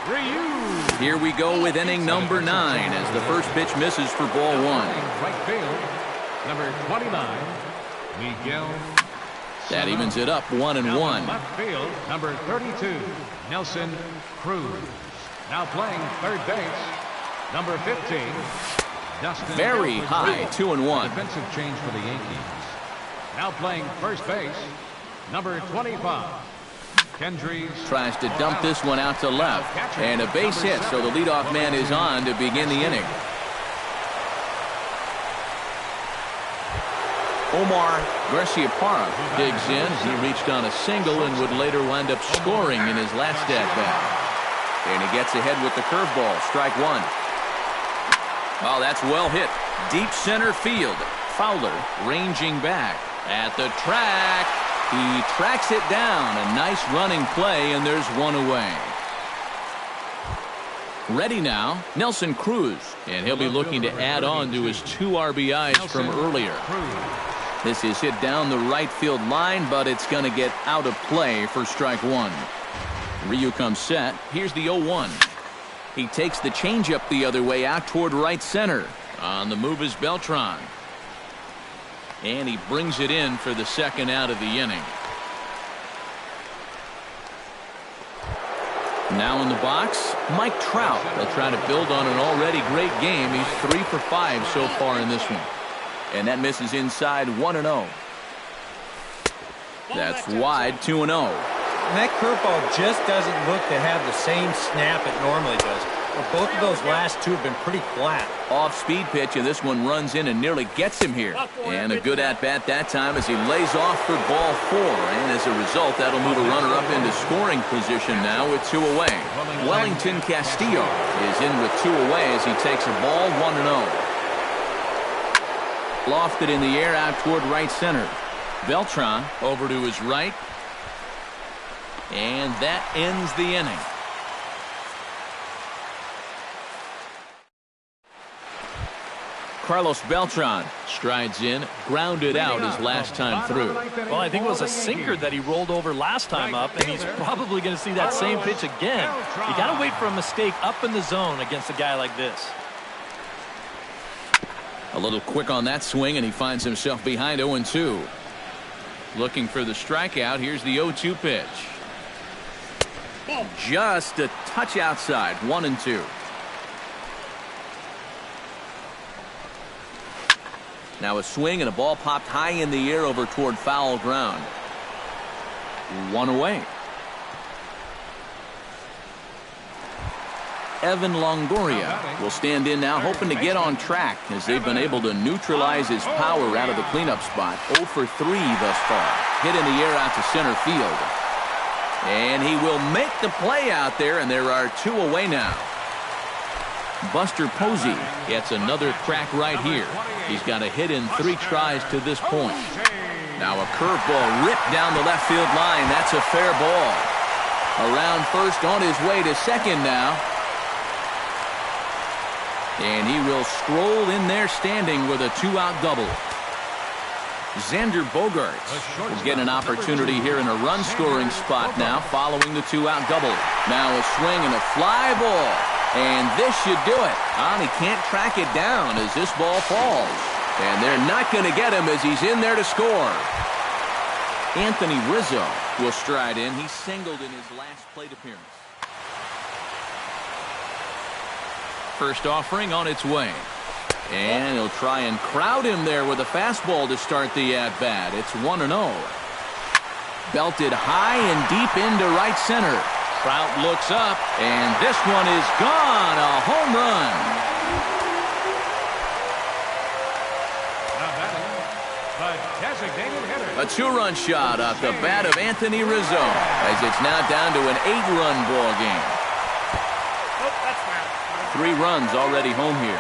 Ryu. Here we go with inning number 9 as the first pitch misses for ball 1. Right field, number 29, Miguel. That evens it up 1-1. Left field, number 32, Nelson Cruz. Now playing third base, number 15, Dustin. Very high, 2-1. Defensive change for the Yankees. Now playing first base, number 25, Kendrys. Tries to dump this one out to left. And a base hit, so the leadoff man is on to begin the inning. Omar Garciaparra digs in. He reached on a single and would later wind up scoring in his last at-bat. And he gets ahead with the curveball. Strike 1. Oh, that's well hit. Deep center field. Fowler ranging back at the track. He tracks it down. A nice running play, and there's 1 away. Ready now, Nelson Cruz. And he'll be looking to add on to his 2 RBIs from earlier. This is hit down the right field line, but it's going to get out of play for strike 1. Ryu comes set. Here's the 0-1. He takes the changeup the other way out toward right center. On the move is Beltran. And he brings it in for the second out of the inning. Now in the box, Mike Trout. They'll try to build on an already great game. He's 3 for 5 so far in this one. And that misses inside 1-0. That's wide, 2-0. And that curveball just doesn't look to have the same snap it normally does. Well, both of those last 2 have been pretty flat. Off-speed pitch, and this one runs in and nearly gets him here. And a good at-bat that time as he lays off for ball 4. And as a result, that'll move a runner up into scoring position now with 2 away. Wellington Castillo is in with 2 away as he takes a ball 1-0. Lofted in the air out toward right center. Beltran over to his right. And that ends the inning. Carlos Beltran strides in, grounded out his last time through. Well, I think it was a sinker that he rolled over last time up, and he's probably going to see that same pitch again. You got to wait for a mistake up in the zone against a guy like this. A little quick on that swing, and he finds himself behind 0-2. Looking for the strikeout. Here's the 0-2 pitch. Just a touch outside, 1-2. Now a swing and a ball popped high in the air over toward foul ground. 1 away. Evan Longoria will stand in now, hoping to get on track as they've been able to neutralize his power out of the cleanup spot. 0 for 3 thus far. Hit in the air out to center field. And he will make the play out there, and there are 2 away now. Buster Posey gets another crack right here. He's got a hit in 3 tries to this point. Now a curveball ripped down the left field line. That's a fair ball. Around first, on his way to second now. And he will stroll in there standing with a 2-out double. Xander Bogaerts will get an opportunity here in a run-scoring spot now following the 2-out double. Now a swing and a fly ball. And this should do it. And he can't track it down as this ball falls. And they're not going to get him as he's in there to score. Anthony Rizzo will stride in. He singled in his last plate appearance. First offering on its way. And he'll try and crowd him there with a fastball to start the at-bat. It's 1-0. Belted high and deep into right center. Trout looks up, and this one is gone. A home run. Now batting, the designated hitter. A 2-run shot off the bat of Anthony Rizzo as it's now down to an 8-run ball game. Oh, that's foul. 3 runs already home here.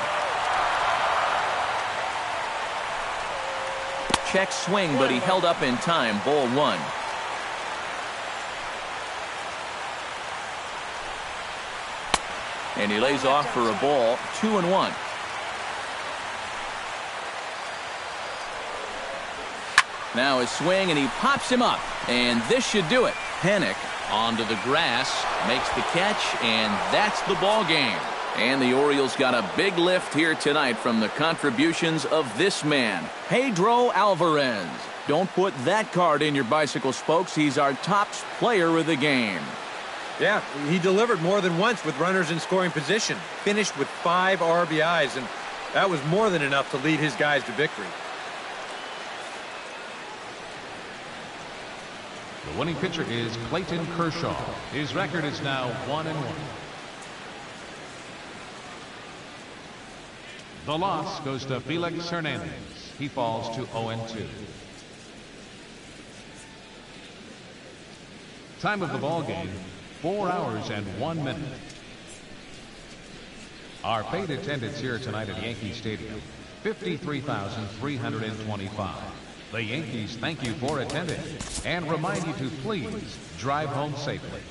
Check swing, but he held up in time. Ball 1. And he lays off for a ball. 2-1. Now his swing, and he pops him up. And this should do it. Panic onto the grass, makes the catch, and that's the ball game. And the Orioles got a big lift here tonight from the contributions of this man, Pedro Alvarez. Don't put that card in your bicycle spokes. He's our top player of the game. Yeah, he delivered more than once with runners in scoring position. Finished with 5 RBIs, and that was more than enough to lead his guys to victory. The winning pitcher is Clayton Kershaw. His record is now 1-1. The loss goes to Felix Hernandez. He falls to 0-2. Time of the ball game, 4 hours and 1 minute. Our paid attendance here tonight at Yankee Stadium, 53,325. The Yankees thank you for attending and remind you to please drive home safely.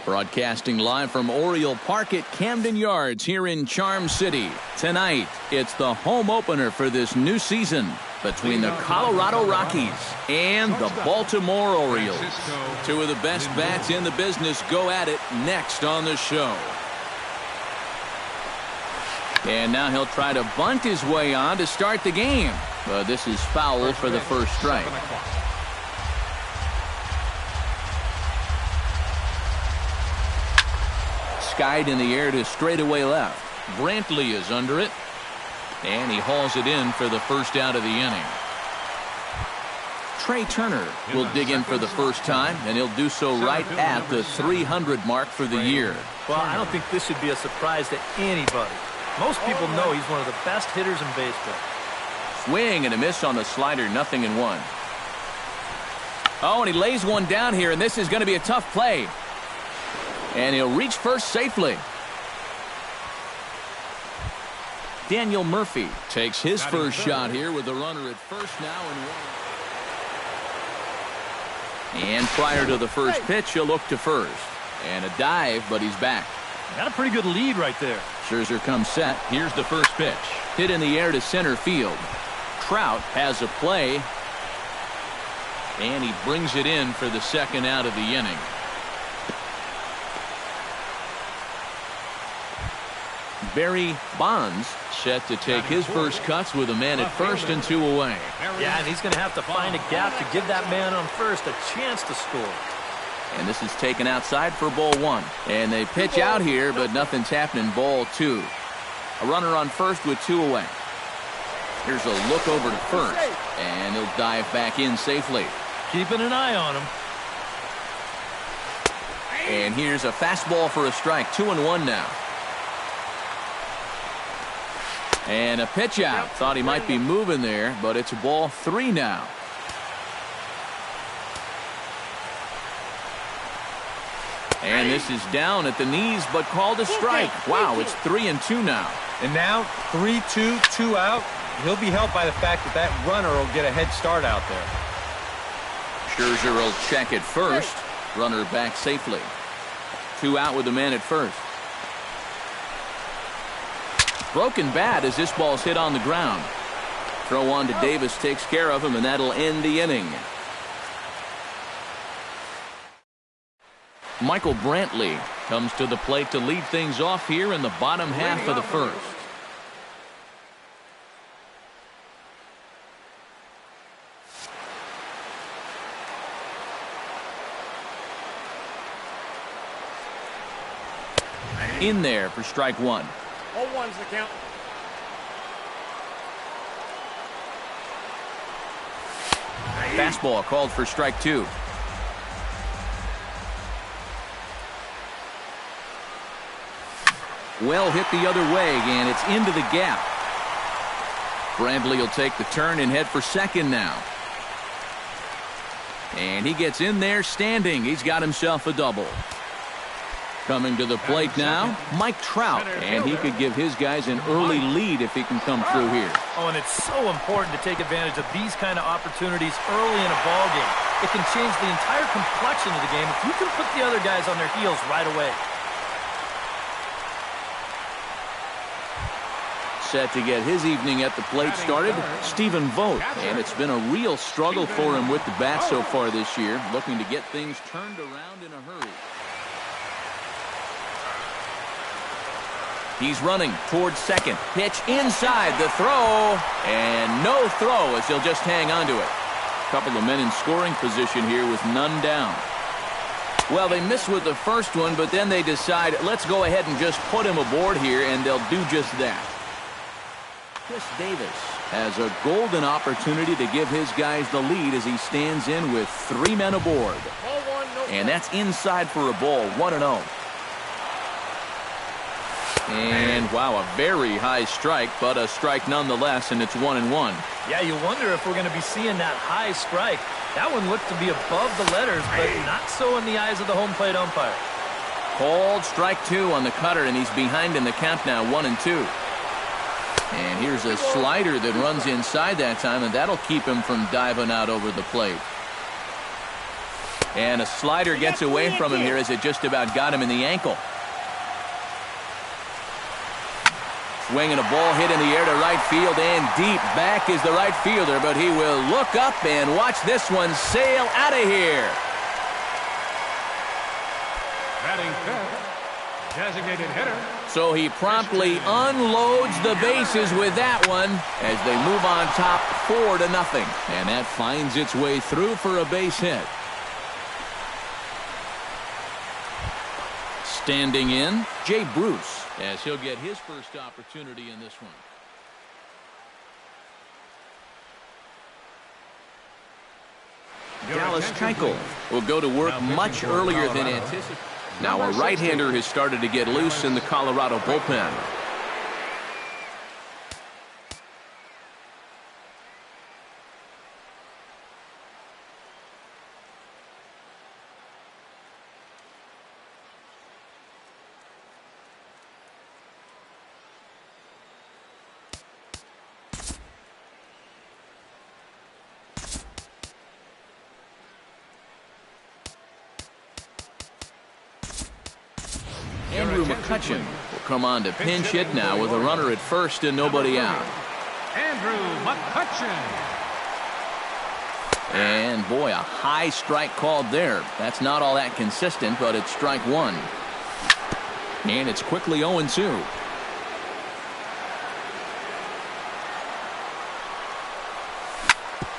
Broadcasting live from Oriole Park at Camden Yards here in Charm City. Tonight, it's the home opener for this new season between the Colorado Rockies and the Baltimore Orioles. Two of the best bats in the business go at it next on the show. And now he'll try to bunt his way on to start the game. But this is foul for the first strike. Skied in the air to straightaway left. Brantley is under it. And he hauls it in for the first out of the inning. Trey Turner will dig in for the first time, and he'll do so right at the 300 mark for the year. Well, I don't think this should be a surprise to anybody. Most people know he's one of the best hitters in baseball. Swing and a miss on the slider, 0-1. Oh, and he lays one down here, and this is going to be a tough play. And he'll reach first safely. Daniel Murphy takes his first shot here with the runner at first now and 1. And prior to the first pitch, he'll look to first. And a dive, but he's back. Got a pretty good lead right there. Scherzer comes set. Here's the first pitch. Hit in the air to center field. Trout has a play. And he brings it in for the second out of the inning. Barry Bonds set to take his first cuts with a man at first and 2 away. Yeah, and he's going to have to find a gap to give that man on first a chance to score. And this is taken outside for ball 1. And they pitch out here, but nothing's happening. Ball 2. A runner on first with 2 away. Here's a look over to first. And he'll dive back in safely. Keeping an eye on him. And here's a fastball for a strike. 2-1 now. And a pitch out. Thought he might be moving there, but it's ball 3 now. And this is down at the knees, but called a strike. Wow, it's 3-2 now. And now 3-2, 2 out. He'll be helped by the fact that that runner will get a head start out there. Scherzer will check at first. Runner back safely. 2 out with the man at first. Broken bat as this ball's hit on the ground. Throw on to Davis takes care of him, and that'll end the inning. Michael Brantley comes to the plate to lead things off here in the bottom half of the first. In there for strike 1. 0-1's the count. Fastball called for strike 2. Well hit the other way, and it's into the gap. Brantley will take the turn and head for second now. And he gets in there standing. He's got himself a double. Coming to the plate now, Mike Trout, and he could give his guys an early lead if he can come through here. Oh, and it's so important to take advantage of these kind of opportunities early in a ball game. It can change the entire complexion of the game if you can put the other guys on their heels right away. Set to get his evening at the plate started, Stephen Vogt, and it's been a real struggle for him with the bat so far this year, looking to get things turned around in a hurry. He's running towards second. Pitch inside the throw. And no throw as he'll just hang on to it. A couple of men in scoring position here with none down. Well, they miss with the first one, but then they decide, let's go ahead and just put him aboard here, and they'll do just that. Chris Davis has a golden opportunity to give his guys the lead as he stands in with 3 men aboard. And that's inside for a ball, 1-0. And, wow, a very high strike, but a strike nonetheless, and it's 1-1. Yeah, you wonder if we're going to be seeing that high strike. That one looked to be above the letters, but not so in the eyes of the home plate umpire. Called strike 2 on the cutter, and he's behind in the count now, 1-2. And here's a slider that runs inside that time, and that'll keep him from diving out over the plate. And a slider gets away from him here as it just about got him in the ankle. Swinging a ball hit in the air to right field and deep. Back is the right fielder, but he will look up and watch this one sail out of here. Batting fifth, designated hitter. So he promptly unloads the bases with that one as they move on top 4-0. And that finds its way through for a base hit. Standing in, Jay Bruce, as he'll get his first opportunity in this one. Dallas Keuchel will go to work much earlier than anticipated. Now a right-hander has started to get loose in the Colorado bullpen. Andrew McCutchen will come on to pinch hit now with a runner at first and nobody out. Andrew McCutchen. And boy, a high strike called there. That's not all that consistent, but it's strike one. And it's quickly 0-2.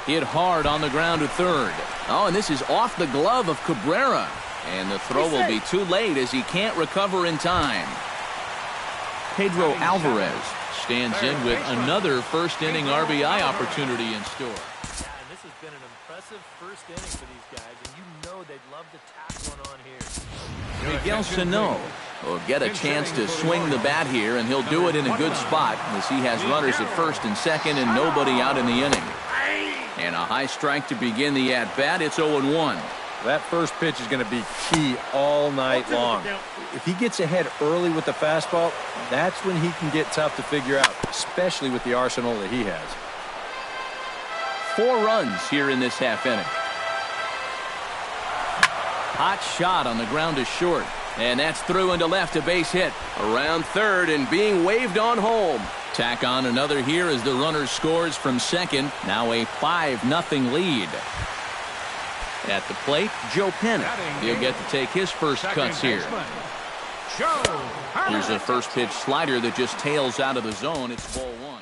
Hit hard on the ground to third. Oh, and this is off the glove of Cabrera. And the throw will be too late as he can't recover in time. Pedro Alvarez stands in with another first-inning RBI opportunity in store. Yeah, and this has been an impressive first inning for these guys, and you know they'd love to tack one on here. Miguel Sano will get a chance to swing the bat here, and he'll do it in a good spot as he has runners at first and second and nobody out in the inning. And a high strike to begin the at-bat. It's 0-1. That first pitch is going to be key all night long. If he gets ahead early with the fastball, that's when he can get tough to figure out, especially with the arsenal that he has. 4 runs here in this half inning. Hot shot on the ground to short. And that's through into left, a base hit. Around third and being waved on home. Tack on another here as the runner scores from second. Now a 5-0 lead. At the plate, Joe Pennant. He'll get to take his first cuts here. Here's a first pitch slider that just tails out of the zone. It's ball one.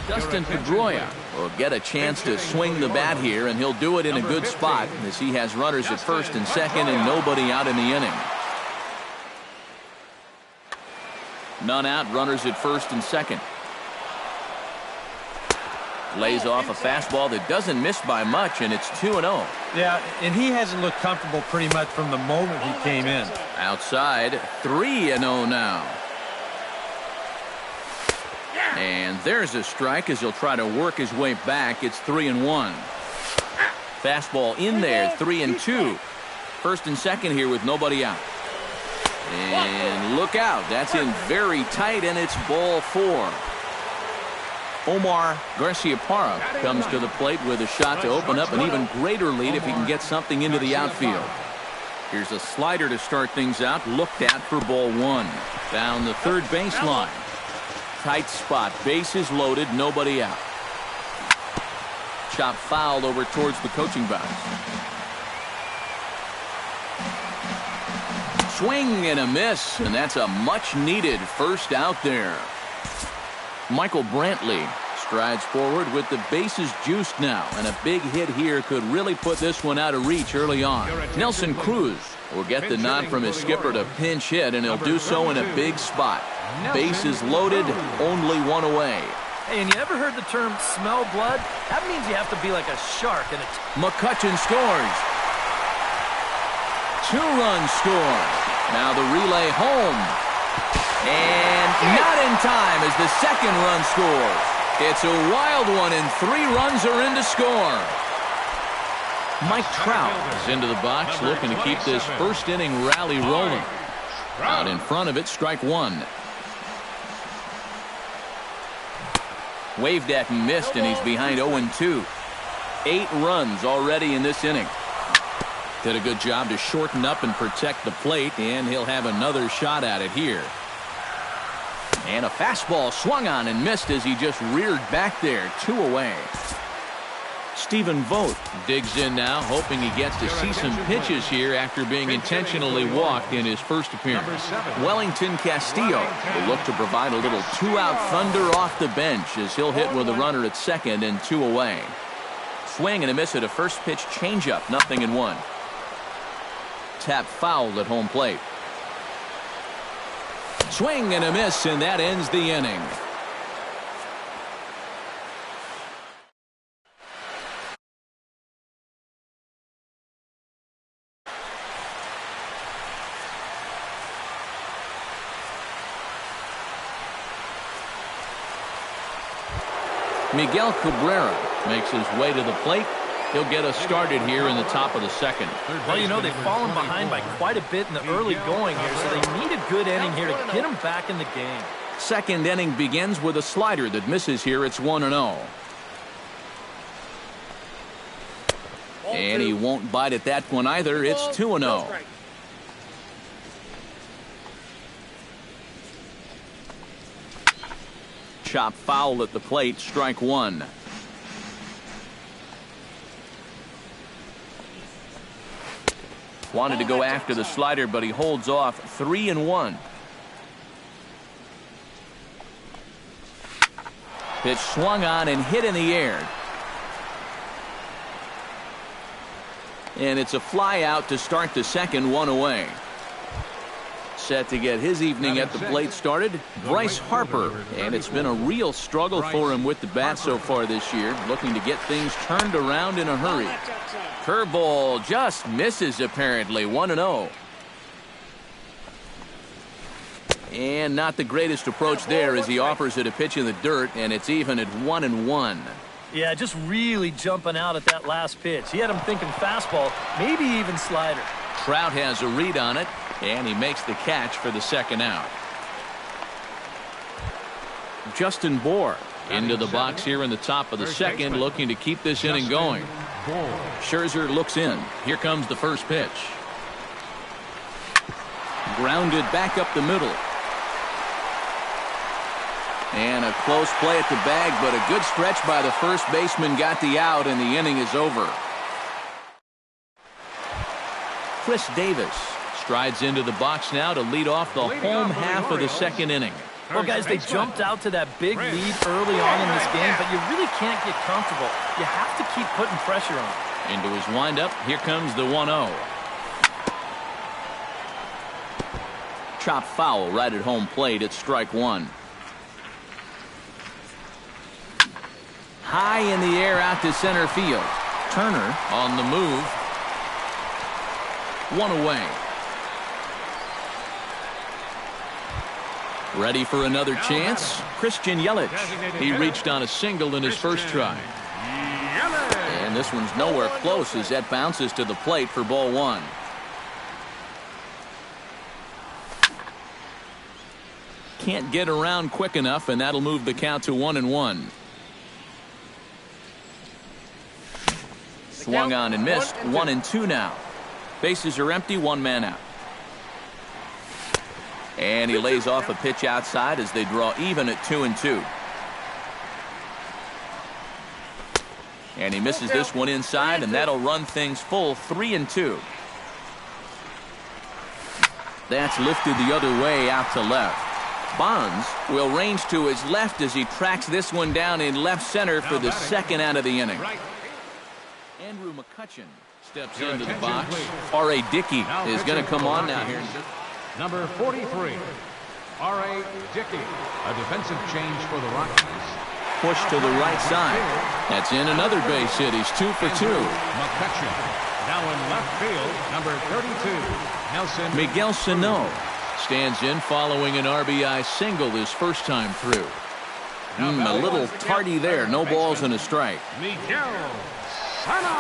Dustin Pedroia will get a chance to swing the bat here, and he'll do it in a good spot as he has runners at first and second and nobody out in the inning. None out, runners at first and second. Lays off a fastball that doesn't miss by much, and it's 2-0. Yeah, and he hasn't looked comfortable pretty much from the moment he came in. Outside, 3-0 now. And there's a strike as he'll try to work his way back. It's 3-1. Fastball in there, 3-2. First and second here with nobody out. And look out, that's in very tight, and it's ball 4. Omar Garciaparra comes to the plate with a shot to open up an even greater lead if he can get something into the outfield. Here's a slider to start things out, looked at for ball 1. Down the third baseline. Tight spot, bases loaded, nobody out. Chop foul over towards the coaching box. Swing and a miss, and that's a much-needed first out there. Michael Brantley strides forward with the bases juiced now, and a big hit here could really put this one out of reach early on. Nelson Cruz will get the nod from his skipper to pinch hit, and he'll do so in a big spot. Bases loaded, only one away. Hey, and you ever heard the term smell blood? That means you have to be like a shark. And McCutchen scores. 2 runs score. Now the relay home. And not in time as the second run scores. It's a wild one, and 3 runs are in to score. Mike Trout is into the box, looking to keep this first inning rally rolling. Out in front of it, strike 1. Waved at and missed, and he's behind 0-2. 8 runs already in this inning. Did a good job to shorten up and protect the plate, and he'll have another shot at it here. And a fastball swung on and missed as he just reared back there. 2 away. Stephen Vogt digs in now, hoping he gets to see some pitches here after being intentionally walked in his first appearance. Wellington Castillo will look to provide a little 2-out thunder off the bench as he'll hit with a runner at second and 2 away. Swing and a miss at a first pitch changeup, 0-1. Tap foul at home plate. Swing and a miss, and that ends the inning. Miguel Cabrera makes his way to the plate. He'll get us started here in the top of the second. Well, you know, they've fallen behind by quite a bit in the early going here, so they need a good inning here to get them back in the game. Second inning begins with a slider that misses here. It's 1-0. And he won't bite at that one either. It's 2-0. Chop foul at the plate, strike 1. Wanted to go after the slider, but he holds off. 3-1. Pitch swung on and hit in the air. And it's a fly out to start the second, 1 away. Set to get his evening at the plate started, Bryce Harper. And it's been a real struggle for him with the bat so far this year, looking to get things turned around in a hurry. Curveball just misses apparently. 1-0. And not the greatest approach there as he offers it a pitch in the dirt, and it's even at 1-1. Yeah, just really jumping out at that last pitch. He had him thinking fastball, maybe even slider. Trout has a read on it, and he makes the catch for the second out. Justin Bour into the box here in the top of the second, looking to keep this inning going. Scherzer looks in. Here comes the first pitch. Grounded back up the middle. And a close play at the bag, but a good stretch by the first baseman got the out, and the inning is over. Chris Davis strides into the box now to lead off the home half of the second inning. Well, guys, they jumped out to that big lead early on in this game, but you really can't get comfortable. You have to keep putting pressure on. Into his windup, here comes the 1-0. Chop foul right at home plate. It's strike 1. High in the air out to center field. Turner on the move. 1 away. Ready for another chance? Christian Yelich. He reached on a single in his first try. And this one's nowhere close as that bounces to the plate for ball 1. Can't get around quick enough, and that'll move the count to 1-1. Swung on and missed. 1-2 now. Bases are empty, 1 man out. And he lays off a pitch outside as they draw even at 2-2. And he misses this one inside, and that'll run things full. 3-2. That's lifted the other way out to left. Bonds will range to his left as he tracks this one down in left center for the second out of the inning. Andrew McCutchen steps into the box. R.A. Dickey is going to come on now here. Number 43, R.A. Dickey, a defensive change for the Rockies. Push to the right side. That's in another base hit. He's 2 for 2. McCutchen, now in left field, number 32, Nelson. Miguel Sano stands in following an RBI single his first time through. A little tardy there. No balls and a strike. Miguel Sano.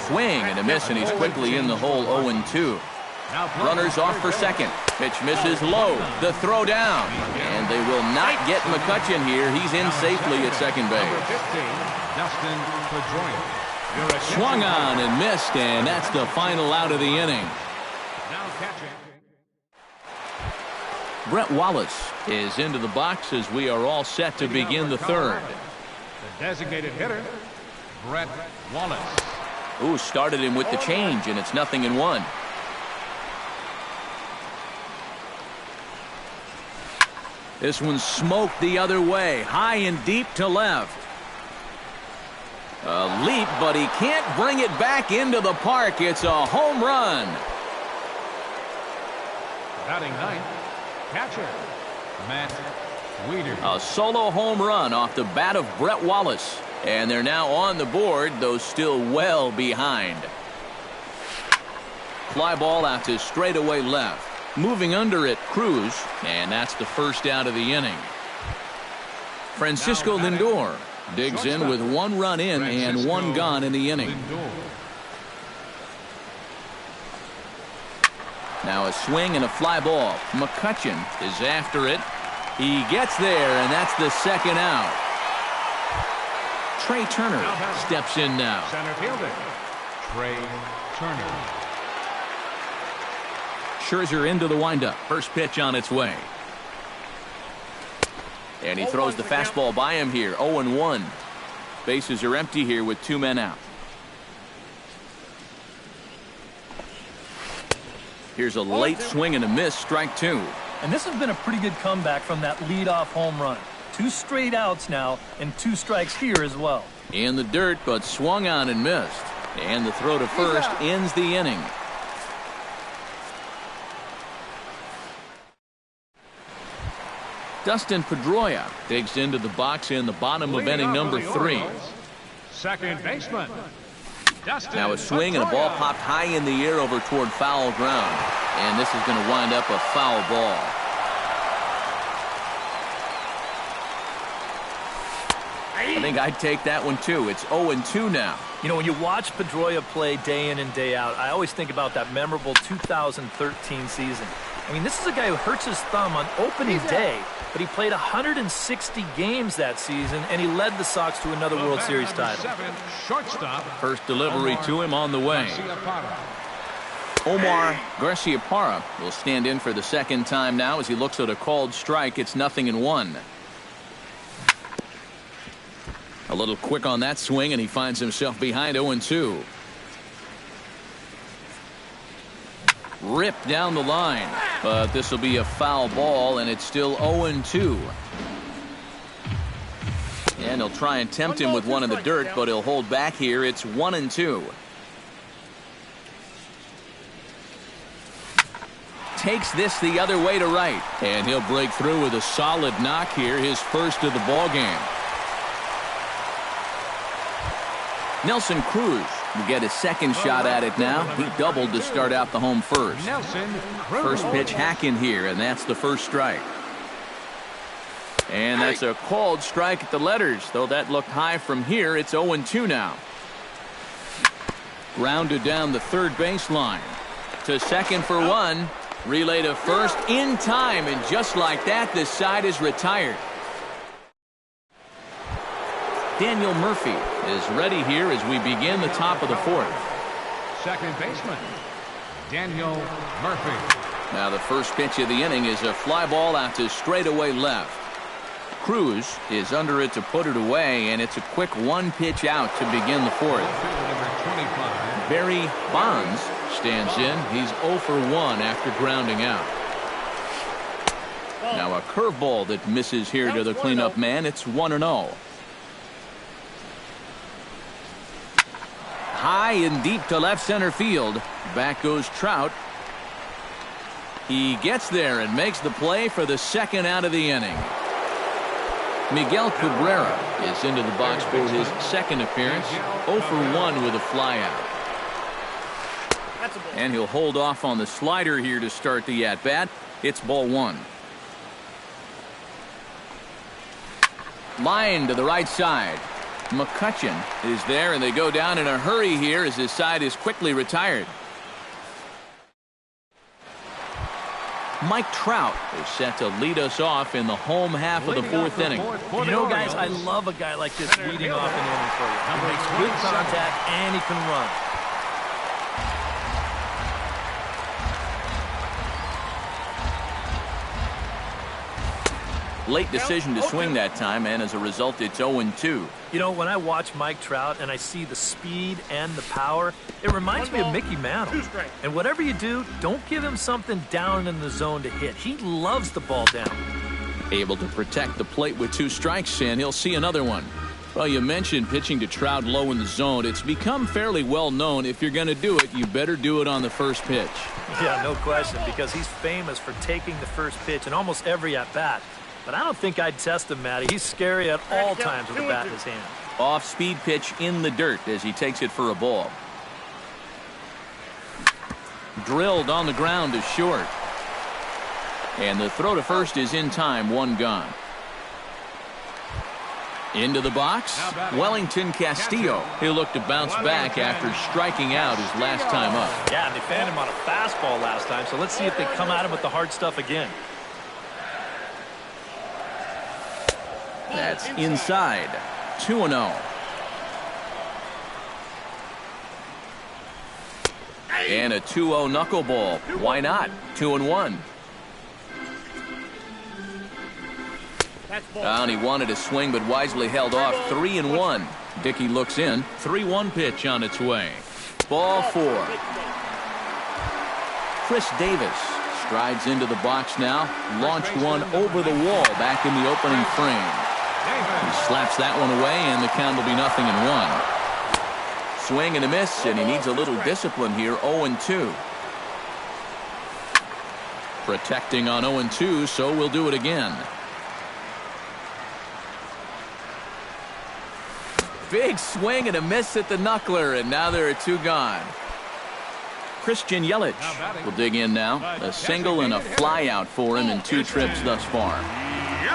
Swing and a miss, and he's quickly in the hole. 0-2. Runners off for second. Pitch misses low. The throw down. And they will not get McCutchen here. He's in safely at second base. Number 15, Dustin Pedroia. Swung on and missed, and that's the final out of the inning. Now catching. Brett Wallace is into the box as we are all set to begin the third. The designated hitter, Brett Wallace. Ooh, started him with the change, and it's 0-1. This one's smoked the other way, high and deep to left. A leap, but he can't bring it back into the park. It's a home run. Batting ninth, catcher, Matt Weeder. A solo home run off the bat of Brett Wallace. And they're now on the board, though still well behind. Fly ball out to straightaway left. Moving under it, Cruz, and that's the first out of the inning. Francisco Lindor digs in with 1 run in and 1 gone in the inning. Now a swing and a fly ball. McCutchen is after it. He gets there, and that's the second out. Trey Turner steps in now. Center fielder, Trey Turner. Scherzer into the windup. First pitch on its way. And he throws the fastball by him here. 0-1. Bases are empty here with 2 men out. Here's a late swing and a miss. Strike 2. And this has been a pretty good comeback from that leadoff home run. 2 straight outs now and 2 strikes here as well. In the dirt, but swung on and missed. And the throw to first ends the inning. Dustin Pedroia digs into the box in the bottom of inning number 3. Second baseman, Dustin Now a swing and a ball popped high in the air over toward foul ground. And this is going to wind up a foul ball. I think I'd take that one too. It's 0-2 now. You know, when you watch Pedroia play day in and day out, I always think about that memorable 2013 season. I mean, this is a guy who hurts his thumb on opening day, but he played 160 games that season, and he led the Sox to another World Series title. Shortstop, First delivery to him on the way. Omar Garciaparra will stand in for the second time now as he looks at a called strike. It's 0-1. A little quick on that swing, and he finds himself behind 0-2. Ripped down the line, but this will be a foul ball, and it's still 0-2. And he'll try and tempt him with one in the dirt, but he'll hold back here. It's 1-2. Takes this the other way to right, and he'll break through with a solid knock here, his first of the ball game. Nelson Cruz will get his second shot at it now. He doubled to start out the home first. First pitch hack in here, and that's the first strike. And that's a called strike at the letters, though that looked high from here. It's 0-2 now. Grounded down the third baseline. To second for 1. Relay to first in time, and just like that, this side is retired. Daniel Murphy is ready here as we begin the top of the 4th. Second baseman, Daniel Murphy. Now the first pitch of the inning is a fly ball out to straightaway left. Cruz is under it to put it away, and it's a quick 1 pitch out to begin the 4th. Barry Bonds stands in. He's 0 for 1 after grounding out. Now a curveball that misses here to the cleanup man. It's 1-0. High and deep to left center field. Back goes Trout. He gets there and makes the play for the second out of the inning. Miguel Cabrera is into the box for his second appearance. 0 for 1 with a flyout. And he'll hold off on the slider here to start the at-bat. It's ball 1. Line to the right side. McCutchen is there, and they go down in a hurry here as his side is quickly retired. Mike Trout is set to lead us off in the home half of the fourth inning. You know, guys, I love a guy like this leading off an inning for you. He makes good contact and he can run. Late decision to swing that time, and as a result, it's 0-2. You know, when I watch Mike Trout and I see the speed and the power, it reminds me of Mickey Mantle. And whatever you do, don't give him something down in the zone to hit. He loves the ball down. Able to protect the plate with 2 strikes, and he'll see another one. Well, you mentioned pitching to Trout low in the zone. It's become fairly well known if you're going to do it, you better do it on the first pitch. Yeah, no question, because he's famous for taking the first pitch in almost every at-bat. But I don't think I'd test him, Matty. He's scary at all times with a bat in his hand. Off-speed pitch in the dirt as he takes it for a ball. Drilled on the ground is short. And the throw to first is in time, 1 gone. Into the box, Wellington Castillo. He'll look to bounce back after striking out his last time up. Yeah, and they fanned him on a fastball last time, so let's see if they come at him with the hard stuff again. That's inside. 2-0. And a 2-0 knuckleball. Why not? 2-1. And he wanted a swing but wisely held off. 3-1. Dickey looks in. 3-1 pitch on its way. Ball 4. Chris Davis strides into the box now. Launched one over the wall back in the opening frame. He slaps that one away, and the count will be 0-1. Swing and a miss, and he needs a little discipline here. 0-2. Protecting on 0-2, so we'll do it again. Big swing and a miss at the knuckler, and now there are 2 gone. Christian Yelich will dig in now. A single and a fly out for him in 2 trips thus far.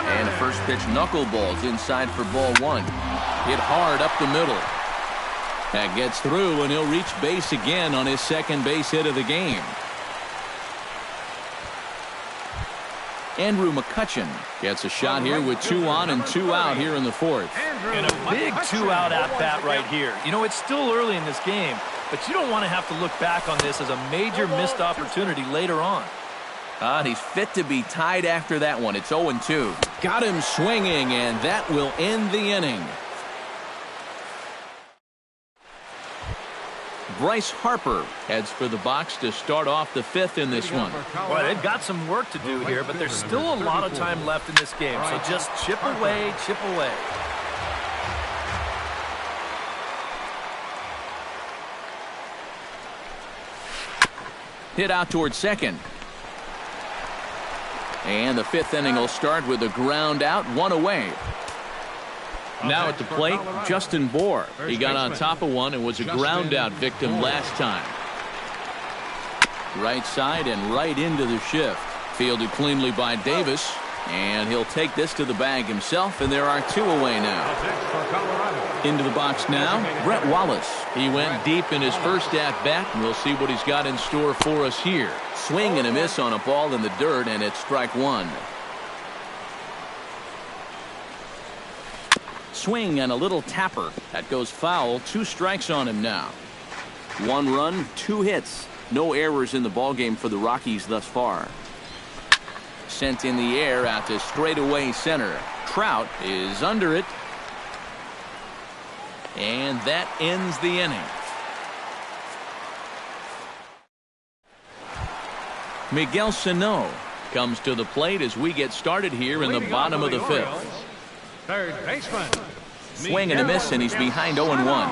And a first pitch knuckleball's inside for ball 1. Hit hard up the middle. That gets through, and he'll reach base again on his second base hit of the game. Andrew McCutchen gets a shot here with 2 on and 2 out here in the 4th. And a big 2-out at-bat right here. You know, it's still early in this game, but you don't want to have to look back on this as a major missed opportunity later on. And he's fit to be tied after that one. It's 0-2. Got him swinging, and that will end the inning. Bryce Harper heads for the box to start off the 5th in this one. Well, they've got some work to do here, but there's still a lot of time left in this game, so just chip away, chip away. Hit out towards second. And the 5th inning will start with a ground out, 1 away. Now at the plate, Justin Bohr. He got on top of one and was a ground out victim last time. Right side and right into the shift. Fielded cleanly by Davis. And he'll take this to the bag himself, and there are 2 away now. Into the box now, Brett Wallace. He went deep in his first at-bat, and we'll see what he's got in store for us here. Swing and a miss on a ball in the dirt, and it's strike 1. Swing and a little tapper. That goes foul. 2 strikes on him now. 1 run, 2 hits. No errors in the ballgame for the Rockies thus far. Sent in the air out to straightaway center. Trout is under it. And that ends the inning. Miguel Sano comes to the plate as we get started here in the bottom of the 5th. Third baseman. Swing and a miss, and he's behind 0-1.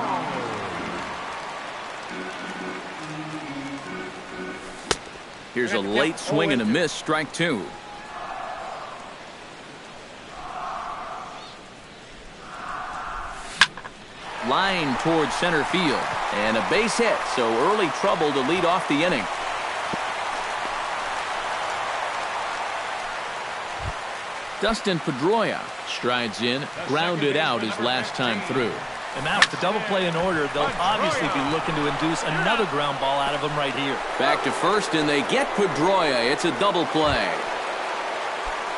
Here's a late swing and a miss, strike 2. Line towards center field, and a base hit, so early trouble to lead off the inning. Dustin Pedroia strides in, grounded out his last time through. And now with the double play in order, they'll obviously be looking to induce another ground ball out of him right here. Back to first, and they get Pedroia. It's a double play.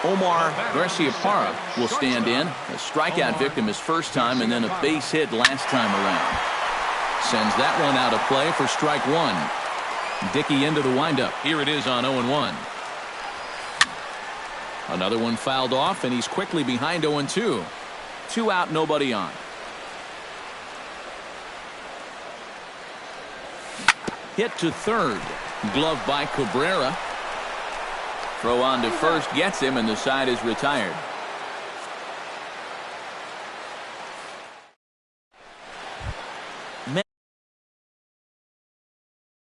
Omar Garciaparra will stand in. A strikeout victim his first time, and then a base hit last time around. Sends that one out of play for strike one. Dickey into the windup. Here it is on 0-1. Another one fouled off, and he's quickly behind 0-2. 2 out, nobody on. Hit to third. Glove by Cabrera. Throw on to first gets him, and the side is retired.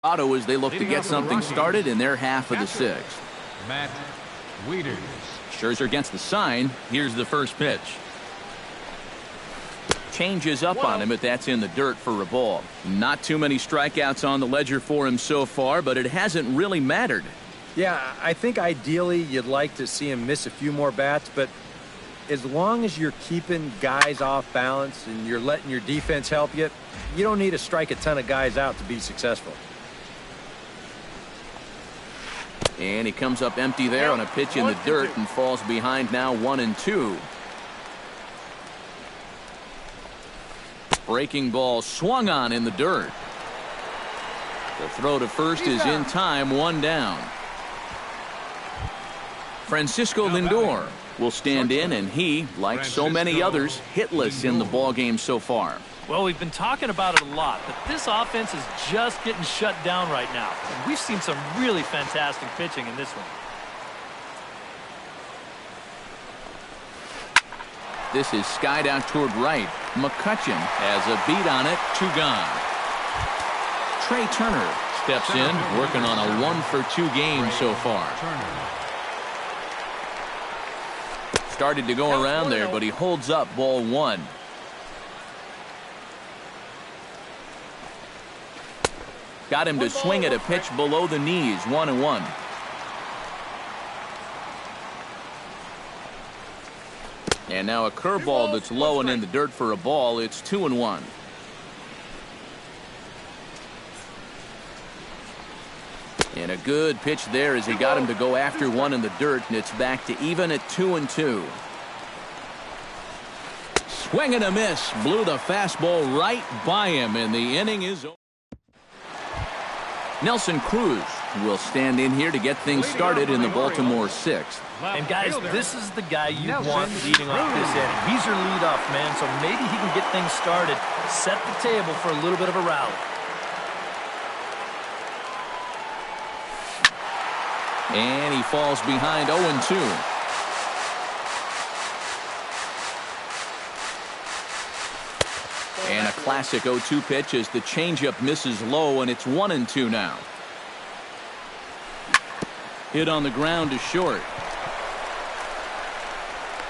Auto as they look to get something started in their half of the sixth. Matt Wieters. Scherzer gets the sign. Here's the first pitch. Changes up on him, but that's in the dirt for a ball. Not too many strikeouts on the ledger for him so far, but it hasn't really mattered. Yeah, I think ideally you'd like to see him miss a few more bats, but as long as you're keeping guys off balance and you're letting your defense help you, you don't need to strike a ton of guys out to be successful. And he comes up empty there on a pitch in the dirt and falls behind now 1-2. Breaking ball swung on in the dirt. The throw to first is in time, 1 down. Francisco Lindor will stand in, and he, like so many others, hitless in the ballgame so far. Well, we've been talking about it a lot, but this offense is just getting shut down right now. And we've seen some really fantastic pitching in this one. This is skied out toward right. McCutchen has a beat on it, 2 gone. Trey Turner steps in, working on a 1-for-2 game so far. Started to go around there, but he holds up ball 1. Got him to swing at a pitch below the knees, 1-1. And now a curveball that's low and in the dirt for a ball. It's 2-1. And a good pitch there as he got him to go after one in the dirt, and it's back to even at 2-2. Swing and a miss. Blew the fastball right by him, and the inning is over. Nelson Cruz will stand in here to get things started in the Baltimore 6th. And guys, this is the guy you want leading off this inning. He's your leadoff man, so maybe he can get things started, set the table for a little bit of a rally. And he falls behind 0-2. And a classic 0-2 pitch as the changeup misses low, and it's 1-2 now. Hit on the ground to short.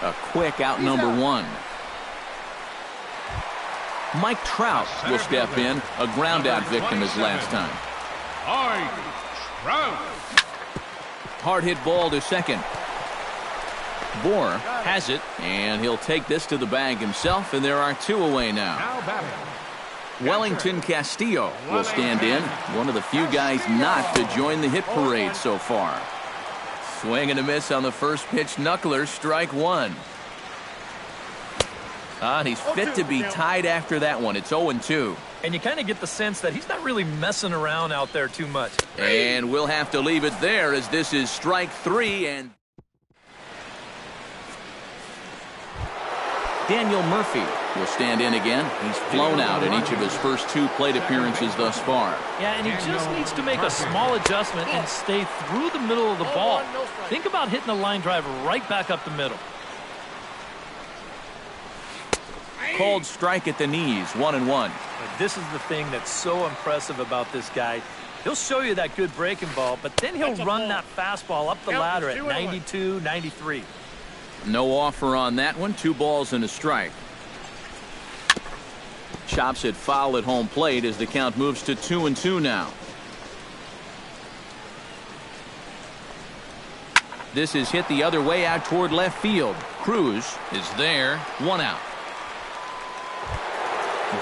A quick out number 1. Mike Trout will step in, a ground out victim his last time. Hard hit ball to second. Bohr has it, and he'll take this to the bag himself, and there are 2 away now. Wellington Castillo will stand in, one of the few guys not to join the hit parade so far. Swing and a miss on the first pitch, knuckler, strike 1. And he's fit to be tied after that one. It's 0-2. And you kind of get the sense that he's not really messing around out there too much. And we'll have to leave it there as this is strike 3. And Daniel Murphy will stand in again. He's flown out in each of his first 2 plate appearances thus far. Yeah, and he just needs to make a small adjustment and stay through the middle of the ball. Think about hitting a line drive right back up the middle. Called strike at the knees, 1-1. This is the thing that's so impressive about this guy. He'll show you that good breaking ball, but then he'll run that fastball up the ladder at 92, 93. No offer on that one. 2 balls and a strike. Chops it foul at home plate as the count moves to 2-2 now. This is hit the other way out toward left field. Cruz is there. 1 out.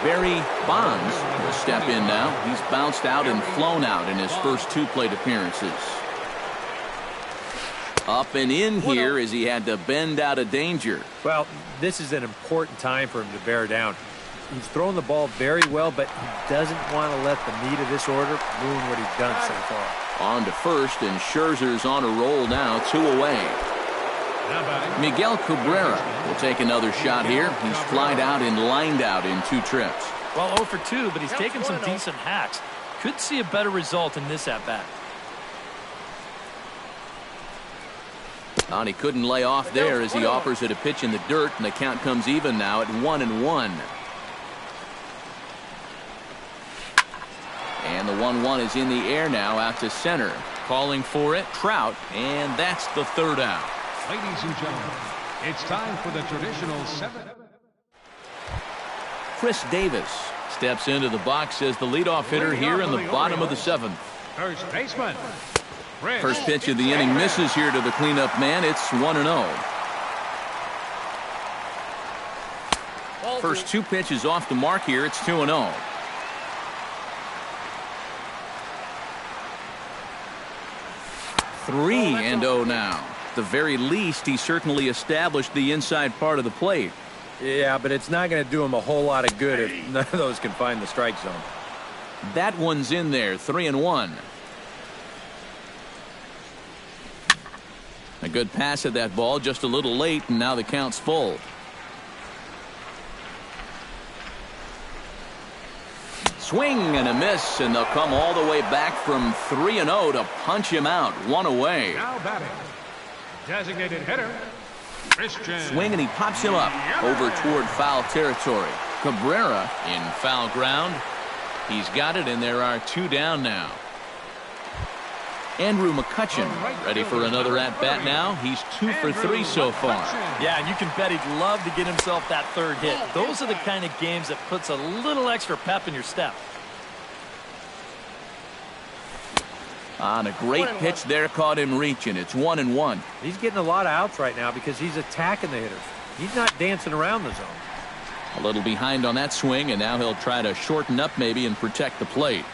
Barry Bonds will step in now. He's bounced out and flown out in his first 2 plate appearances. Up and in here as he had to bend out of danger. Well, this is an important time for him to bear down. He's thrown the ball very well, but he doesn't want to let the meat of this order ruin what he's done so far. On to first, and Scherzer's on a roll now, 2 away. Miguel Cabrera will take another shot here. He's flied out and lined out in 2 trips. Well, 0 for 2, but he's taken some decent hacks. Could see a better result in this at-bat. And he couldn't lay off there as he offers it a pitch in the dirt, and the count comes even now at 1-1. And the 1-1 is in the air now out to center. Calling for it, Trout, and that's the 3rd out. Ladies and gentlemen, it's time for the traditional 7th. Chris Davis steps into the box as the leadoff hitter here in the bottom of the 7th. First baseman. First pitch of the inning misses here to the cleanup man. It's 1-0. First 2 pitches off the mark here. It's 2-0. Three and 0 now. At the very least, he certainly established the inside part of the plate. Yeah, but it's not going to do him a whole lot of good if none of those can find the strike zone. That one's in there, 3-1. A good pass at that ball, just a little late, and now the count's full. Swing and a miss, and they'll come all the way back from 3-0 to punch him out. 1 away. Now batting. Designated hitter. Christian. Swing, and he pops him up over toward foul territory. Cabrera in foul ground. He's got it, and there are 2 down now. Andrew McCutchen ready for another at-bat now. He's 2 for 3 so far. Yeah, and you can bet he'd love to get himself that 3rd hit. Those are the kind of games that puts a little extra pep in your step. On a great pitch there, caught him reaching. It's 1-1. He's getting a lot of outs right now because he's attacking the hitters. He's not dancing around the zone. A little behind on that swing, and now he'll try to shorten up maybe and protect the plate.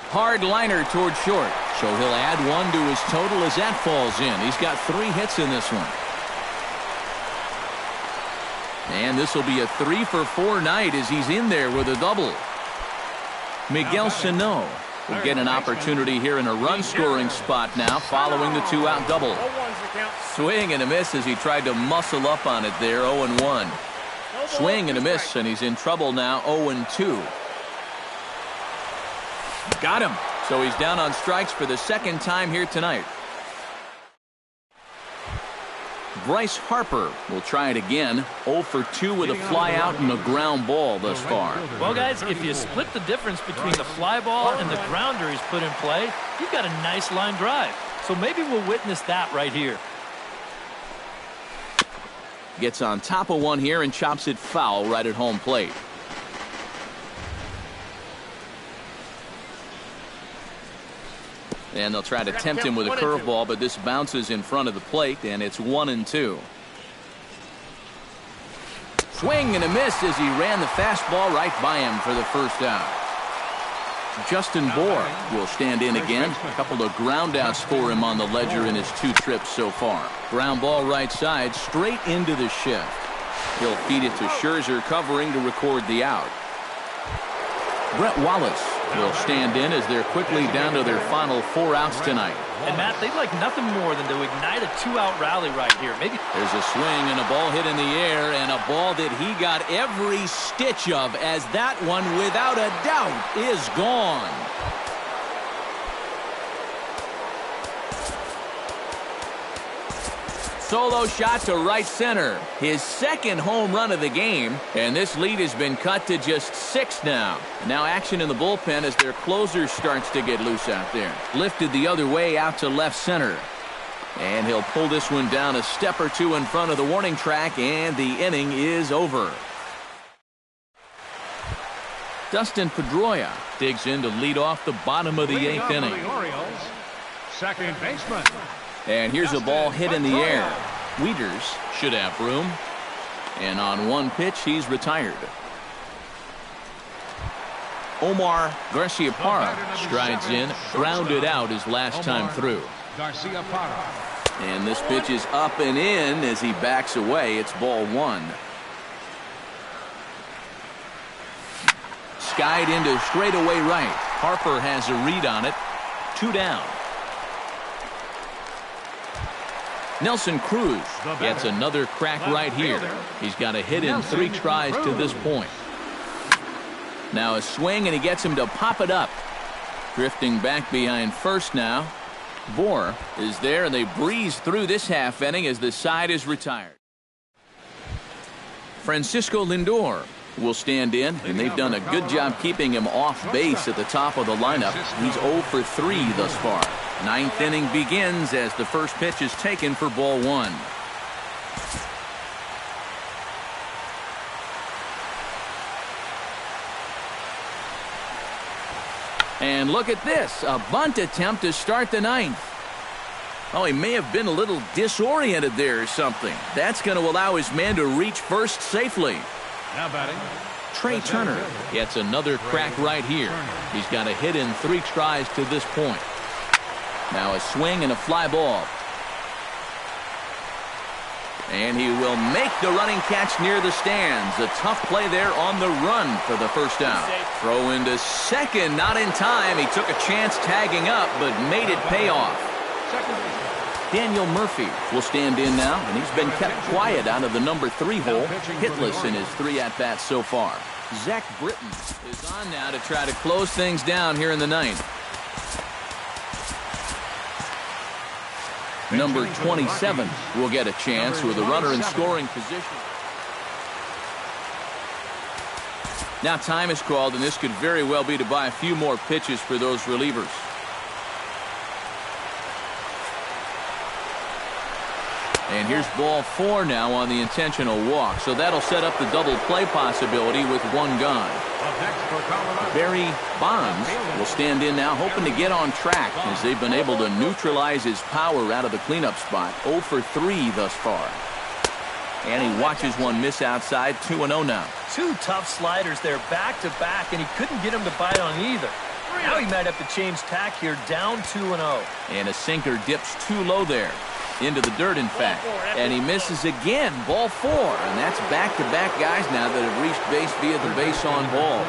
Hard liner toward short. So he'll add 1 to his total as that falls in. He's got 3 hits in this one. And this will be a 3 for 4 night as he's in there with a double. Miguel Sano will get an opportunity here in a run-scoring spot now following the 2-out double. Swing and a miss as he tried to muscle up on it there, 0-1. Swing and a miss, and he's in trouble now, 0-2. Got him. So he's down on strikes for the 2nd time here tonight. Bryce Harper will try it again. 0 for 2 with a fly out and a ground ball thus far. Well, guys, if you split the difference between the fly ball and the grounder he's put in play, you've got a nice line drive. So maybe we'll witness that right here. Gets on top of one here and chops it foul right at home plate. And they'll try to tempt him with a curveball, but this bounces in front of the plate, and it's 1-2. Swing and a miss as he ran the fastball right by him for the 1st out. Justin Bour will stand in again. A couple of ground outs for him on the ledger in his 2 trips so far. Ground ball right side, straight into the shift. He'll feed it to Scherzer, covering to record the out. Brett Wallace will stand in as they're quickly down to their final 4 outs tonight. And Matt, they'd like nothing more than to ignite a 2-out rally right here. Maybe there's a swing and a ball hit in the air, and a ball that he got every stitch of, as that one without a doubt is gone. Solo shot to right center. His 2nd home run of the game, and this lead has been cut to just 6 now. Now action in the bullpen as their closer starts to get loose out there. Lifted the other way out to left center. And he'll pull this one down a step or 2 in front of the warning track, and the inning is over. Dustin Pedroia digs in to lead off the bottom of the 8th inning. The Orioles, second baseman. And here's a ball hit in the air. Wieters should have room. And on one pitch, he's retired. Omar Garcia-Parra strides in, grounded out his last time through. Garcia-Parra. And this pitch is up and in as he backs away. It's ball one. Skied into straightaway right. Harper has a read on it. 2 down. Nelson Cruz gets another crack right here. He's got a hit in 3 tries to this point. Now a swing, and he gets him to pop it up. Drifting back behind first now. Bohr is there, and they breeze through this half inning as the side is retired. Francisco Lindor will stand in, and they've done a good job keeping him off base at the top of the lineup. He's 0 for 3 thus far. 9th inning begins as the first pitch is taken for ball one. And look at this, a bunt attempt to start the 9th. Oh, he may have been a little disoriented there or something. That's going to allow his man to reach first safely. Now batting, Trey Turner gets another crack right here. He's got a hit in 3 tries to this point. Now a swing and a fly ball. And he will make the running catch near the stands. A tough play there on the run for the first out. Throw into second, not in time. He took a chance tagging up, but made it pay off. Daniel Murphy will stand in now, and he's been kept quiet out of the number 3 hole, hitless in his 3 at-bats so far. Zach Britton is on now to try to close things down here in the 9th. Number 27 will get a chance with a runner in scoring position. Now time is called, and this could very well be to buy a few more pitches for those relievers. And here's ball 4 now on the intentional walk. So that'll set up the double play possibility with 1 gone. Barry Bonds will stand in now, hoping to get on track as they've been able to neutralize his power out of the cleanup spot. 0 for 3 thus far. And he watches one miss outside. 2-0 now. 2 tough sliders there back to back, and he couldn't get him to bite on either. Now he might have to change tack here, down 2-0. And a sinker dips too low there. Into the dirt, in fact. And he misses again. Ball 4. And that's back-to-back guys now that have reached base via the base on ball.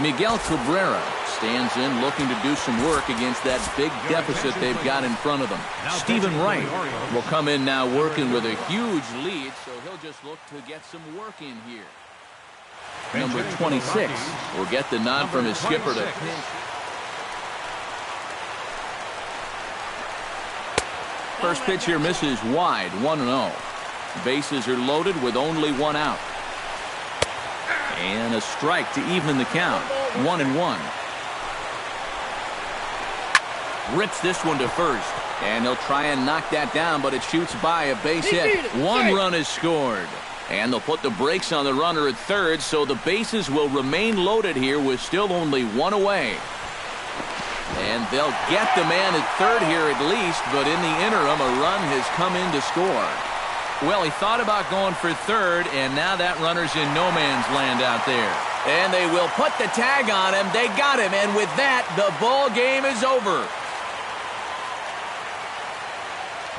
Miguel Cabrera stands in looking to do some work against that big deficit they've got in front of them. Stephen Wright will come in now working with a huge lead, so he'll just look to get some work in here. Number 26 will get the nod from his skipper to pitch. First pitch here misses wide, 1-0. Bases are loaded with only 1 out. And a strike to even the count, 1-1. Rips this one to first. And he'll try and knock that down, but it shoots by a base hit. 1 run is scored. And they'll put the brakes on the runner at third, so the bases will remain loaded here with still only 1 away. And they'll get the man at third here at least, but in the interim, a run has come in to score. Well, he thought about going for third, and now that runner's in no man's land out there. And they will put the tag on him. They got him, and with that, the ball game is over.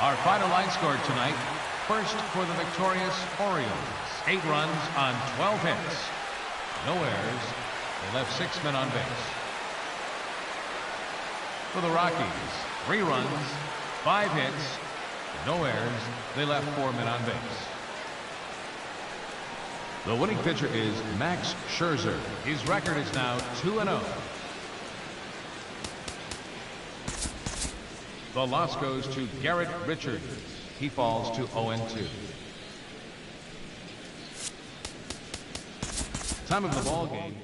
Our final line score tonight. First for the victorious Orioles. 8 runs on 12 hits. No errors. They left 6 men on base. For the Rockies, 3 runs, 5 hits, no errors. They left 4 men on base. The winning pitcher is Max Scherzer. His record is now 2-0. The loss goes to Garrett Richards. He falls to 0-2. Time of the ball game.